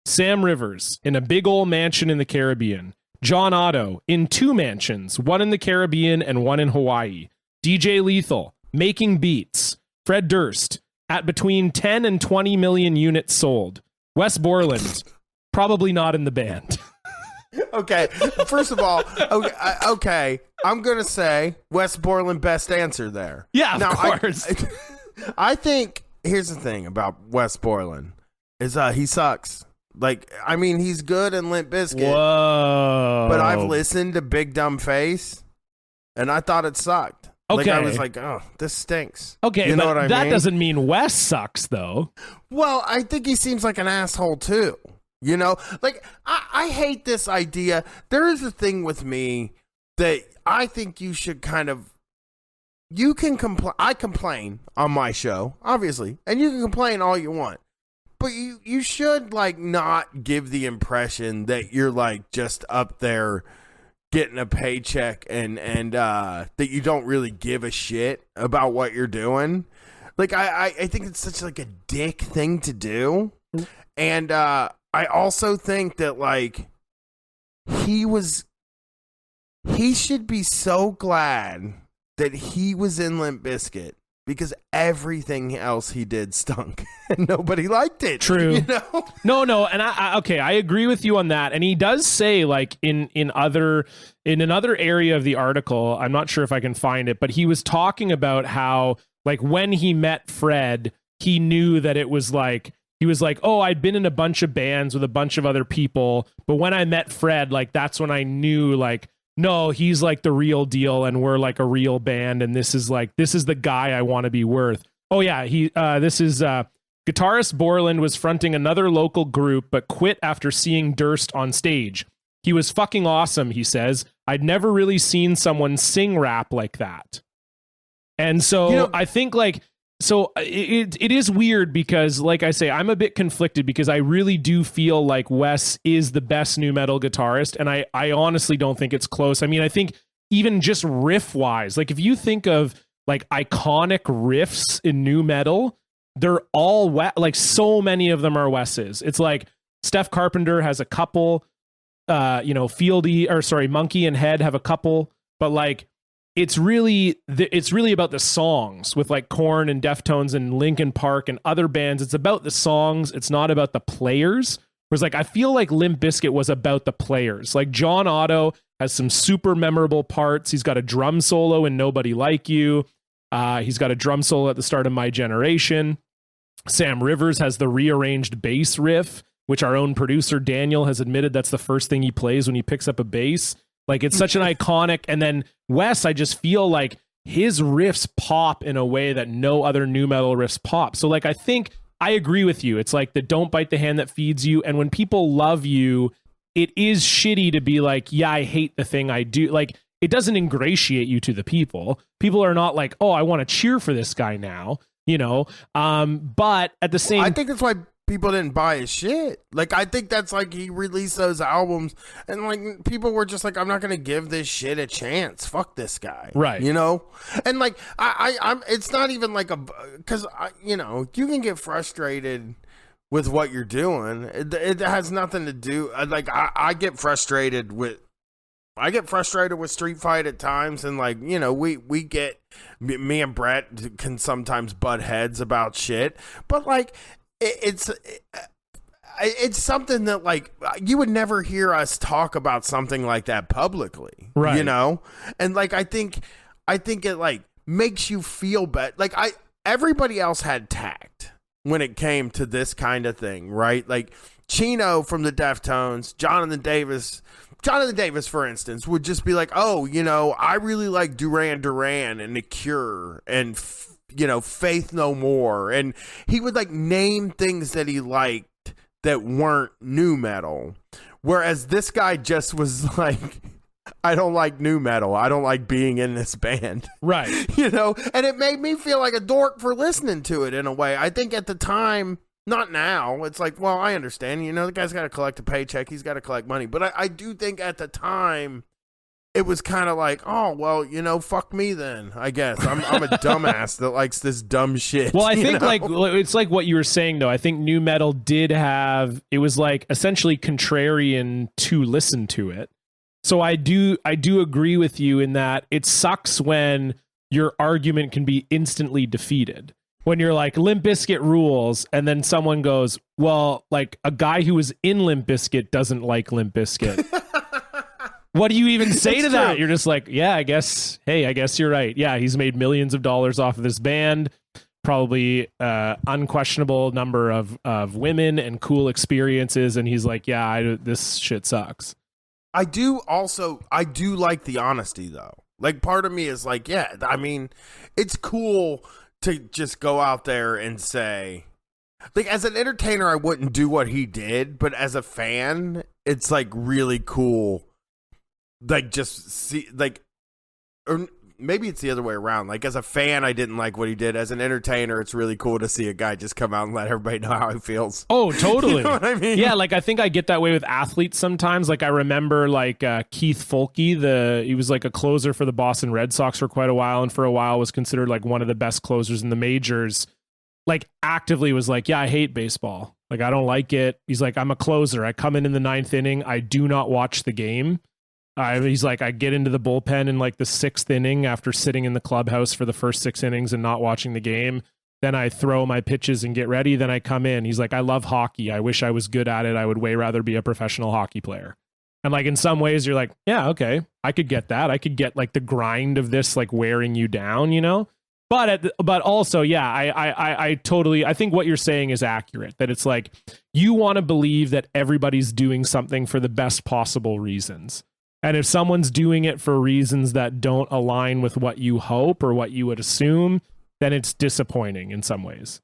Sam Rivers in a big old mansion in the Caribbean. John Otto in 2 mansions, one in the Caribbean and one in Hawaii. DJ Lethal making beats. Fred Durst, at between 10 and 20 million units sold. Wes Borland, probably not in the band. Okay, first of all, okay, I'm going to say Wes Borland, best answer there. Yeah, of course. I think, here's the thing about Wes Borland, is he sucks. Like, I mean, he's good in Limp Bizkit. Whoa. But I've listened to Big Dumb Face, and I thought it sucked. Okay. Like, I was like, oh, this stinks. Okay, you know what I mean? That doesn't mean Wes sucks, though. Well, I think he seems like an asshole, too. You know? Like, I hate this idea. There is a thing with me that I think you should kind of... You can complain. I complain on my show, obviously, and you can complain all you want. But you should, like, not give the impression that you're, like, just up there... getting a paycheck and that you don't really give a shit about what you're doing. Like, I think it's such like a dick thing to do. And I also think that like he should be so glad that he was in Limp Bizkit because everything else he did stunk and nobody liked it. True. You know? No. And I agree with you on that. And he does say like in another area of the article, I'm not sure if I can find it, but he was talking about how like when he met Fred, he knew that it was like, he was like, oh, I'd been in a bunch of bands with a bunch of other people. But when I met Fred, like, that's when I knew like, no, he's like the real deal and we're like a real band. And this is the guy I want to be worth. Oh yeah. Guitarist Borland was fronting another local group, but quit after seeing Durst on stage. He was fucking awesome, he says. I'd never really seen someone sing rap like that. And so I think like, so it is weird because like I say, I'm a bit conflicted because I really do feel like Wes is the best nu metal guitarist. And I honestly don't think it's close. I mean, I think even just riff wise, like if you think of like iconic riffs in nu metal, they're all like so many of them are Wes's. It's like Steph Carpenter has a couple, Monkey and Head have a couple, but like it's really about the songs with like Korn and Deftones and Linkin Park and other bands. It's about the songs. It's not about the players. Whereas like I feel like Limp Bizkit was about the players. Like John Otto has some super memorable parts. He's got a drum solo in Nobody Like You. He's got a drum solo at the start of My Generation. Sam Rivers has the rearranged bass riff. which our own producer Daniel has admitted that's the first thing he plays when he picks up a bass. Like, it's such an iconic. And then Wes, I just feel like his riffs pop in a way that no other nu metal riffs pop. So like, I think I agree with you. It's like the don't bite the hand that feeds you. And when people love you, it is shitty to be like, yeah, I hate the thing I do. Like, it doesn't ingratiate you to the people. People are not like, oh, I want to cheer for this guy now, you know? But at the same, I think that's why people didn't buy his shit. Like, I think that's like he released those albums and like people were just like, I'm not gonna give this shit a chance. Fuck this guy, right? You know, and like I'm. It's not even like because you know, you can get frustrated with what you're doing. It has nothing to do. Like I get frustrated with. I get frustrated with Street Fight at times, and like, you know, we get me and Brett can sometimes butt heads about shit, but like it's something that like you would never hear us talk about something like that publicly, right? You know, and like I think it like makes you feel better. Like everybody else had tact when it came to this kind of thing, right? Like Chino from the Deftones, Jonathan Davis, for instance, would just be like, oh, you know, I really like Duran Duran and The Cure and, you know, Faith No More. And he would like name things that he liked that weren't nu metal. Whereas this guy just was like, I don't like nu metal. I don't like being in this band. Right. You know, and it made me feel like a dork for listening to it in a way. I think at the time, not now. It's like, well, I understand. You know, the guy's got to collect a paycheck. He's got to collect money. But I do think at the time, it was kind of like, oh, well, you know, fuck me then, I guess. I'm a dumbass that likes this dumb shit. Well, I think like it's like what you were saying, though. I think nu metal did have, it was like essentially contrarian to listen to it. So I do agree with you in that it sucks when your argument can be instantly defeated. When you're like, Limp Bizkit rules, and then someone goes, well, like a guy who was in Limp Bizkit doesn't like Limp Bizkit. What do you even say to that? You're just like, yeah, I guess you're right. Yeah, he's made millions of dollars off of this band, probably unquestionable number of women and cool experiences, and he's like, yeah, this shit sucks. I do like the honesty, though. Like, part of me is like, yeah, I mean, it's cool to just go out there and say, like, as an entertainer, I wouldn't do what he did, but as a fan, it's like really cool. Like, just see, like, or maybe it's the other way around. Like, as a fan, I didn't like what he did. As an entertainer, it's really cool to see a guy just come out and let everybody know how he feels. Oh, totally. You know what I mean? Yeah, like I think I get that way with athletes sometimes. Like I remember like Keith Fulke, he was like a closer for the Boston Red Sox for quite a while, and for a while was considered like one of the best closers in the majors. Like actively was like, yeah, I hate baseball. Like I don't like it. He's like, I'm a closer. I come in the ninth inning. I do not watch the game. He's like, I get into the bullpen in like the sixth inning after sitting in the clubhouse for the first 6 innings and not watching the game. Then I throw my pitches and get ready. Then I come in. He's like, I love hockey. I wish I was good at it. I would way rather be a professional hockey player. And like in some ways you're like, yeah, okay, I could get that. I could get like the grind of this, like wearing you down, you know? But also, yeah, I totally, I think what you're saying is accurate, that it's like, you want to believe that everybody's doing something for the best possible reasons. And if someone's doing it for reasons that don't align with what you hope or what you would assume, then it's disappointing in some ways.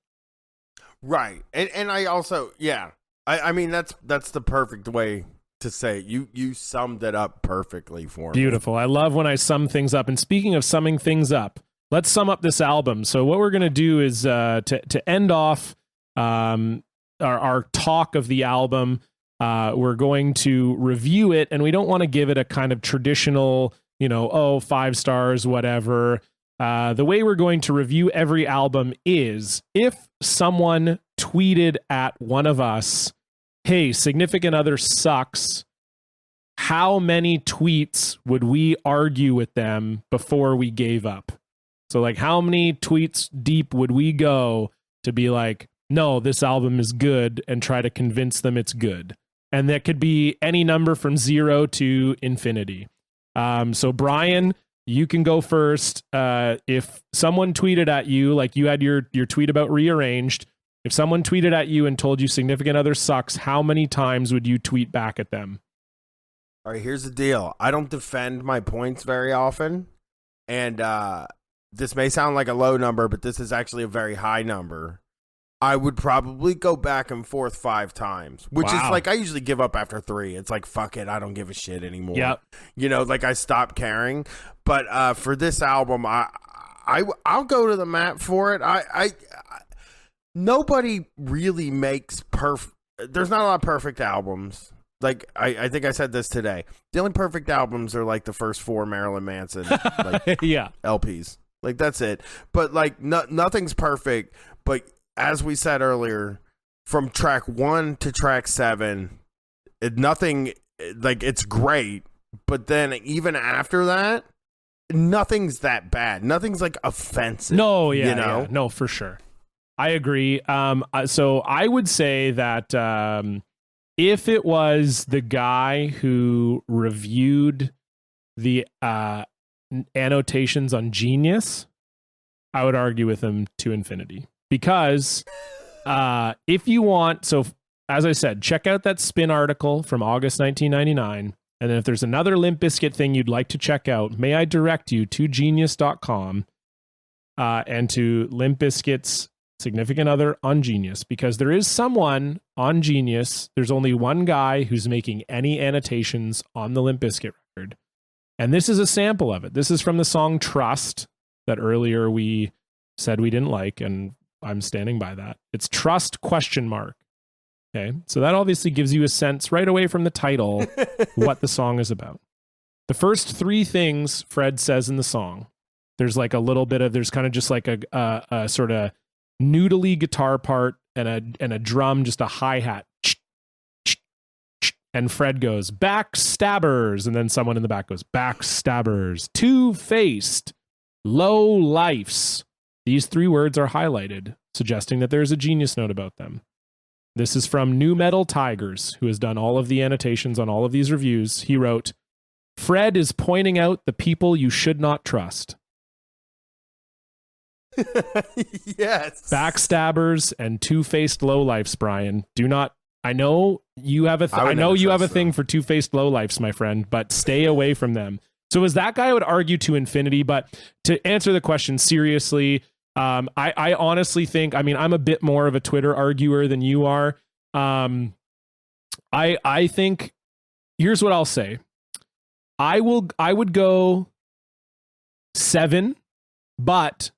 Right. And I also, yeah, I mean, that's the perfect way to say it. You summed it up perfectly for me. Beautiful. I love when I sum things up. And speaking of summing things up, let's sum up this album. So what we're going to do is to end off our talk of the album, we're going to review it, and we don't want to give it a kind of traditional, 5 stars, whatever. The way we're going to review every album is if someone tweeted at one of us, hey, Significant Other sucks, how many tweets would we argue with them before we gave up? So like, how many tweets deep would we go to be like, no, this album is good, and try to convince them it's good? And that could be any number from 0 to infinity. So Bryan, you can go first. If someone tweeted at you, like you had your tweet about Rearranged, If someone tweeted at you and told you significant other sucks, how many times would you tweet back at them? All right, here's the deal. I don't defend my points very often, and this may sound like a low number, but this is actually a very high number. I would probably go back and forth 5 times, which is like, I usually give up after 3. It's like, fuck it, I don't give a shit anymore. Yep. You know, like I stopped caring. But for this album, I'll go to the mat for it. I nobody really makes perfect. There's not a lot of perfect albums. Like I think I said this today. The only perfect albums are like the first 4 Marilyn Manson LPs. Like that's it. But like nothing's perfect. But as we said earlier, from track 1 to track 7, nothing, like, it's great. But then even after that, nothing's that bad. Nothing's like offensive. No, yeah, you know? yeah. No, for sure. I agree. So I would say that if it was the guy who reviewed the annotations on Genius, I would argue with him to infinity. Because if you want, so as I said, check out that Spin article from August 1999. And then if there's another Limp Bizkit thing you'd like to check out, may I direct you to genius.com and to Limp Bizkit's significant other on Genius, because there is someone on Genius. There's only one guy who's making any annotations on the Limp Bizkit record. And this is a sample of it. This is from the song Trust that earlier we said we didn't like, and I'm standing by that. It's Trust ? Okay, so that obviously gives you a sense right away from the title what the song is about. The first 3 things Fred says in the song, there's like a little bit of, there's kind of just like a sort of noodly guitar part and a drum, just a hi-hat. And Fred goes, backstabbers. And then someone in the back goes, backstabbers, two-faced, low lifes. These 3 words are highlighted, suggesting that there's a Genius note about them. This is from New Metal Tigers, who has done all of the annotations on all of these reviews. He wrote, Fred is pointing out the people you should not trust. Yes. Backstabbers and two-faced lowlifes, Brian. Do not. I know you have a. I know you have a thing for two-faced lowlifes, my friend, but stay away from them. So as that guy would argue to infinity, but to answer the question seriously, I honestly think, I mean, I'm a bit more of a Twitter arguer than you are. I think, here's what I'll say. I would go 7, but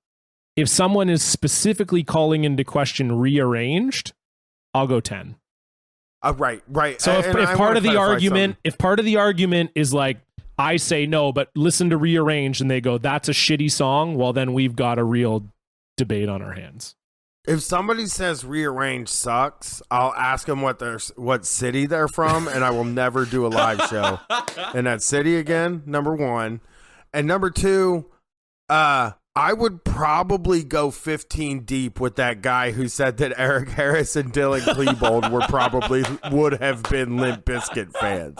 if someone is specifically calling into question Rearranged, I'll go 10. Right. So if part of the argument is like, I say no, but listen to Rearranged, and they go, that's a shitty song, well, then we've got a real debate on our hands. If somebody says Rearranged sucks, I'll ask them what city they're from, and I will never do a live show in that city again, number 1. And number 2, I would probably go 15 deep with that guy who said that Eric Harris and Dylan Klebold would have been Limp Bizkit fans.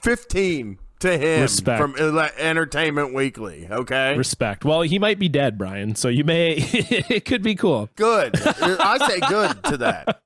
15 to him. Respect. From Entertainment Weekly, okay? Respect. Well, he might be dead, Brian, so you may, it could be cool. Good. I say good to that.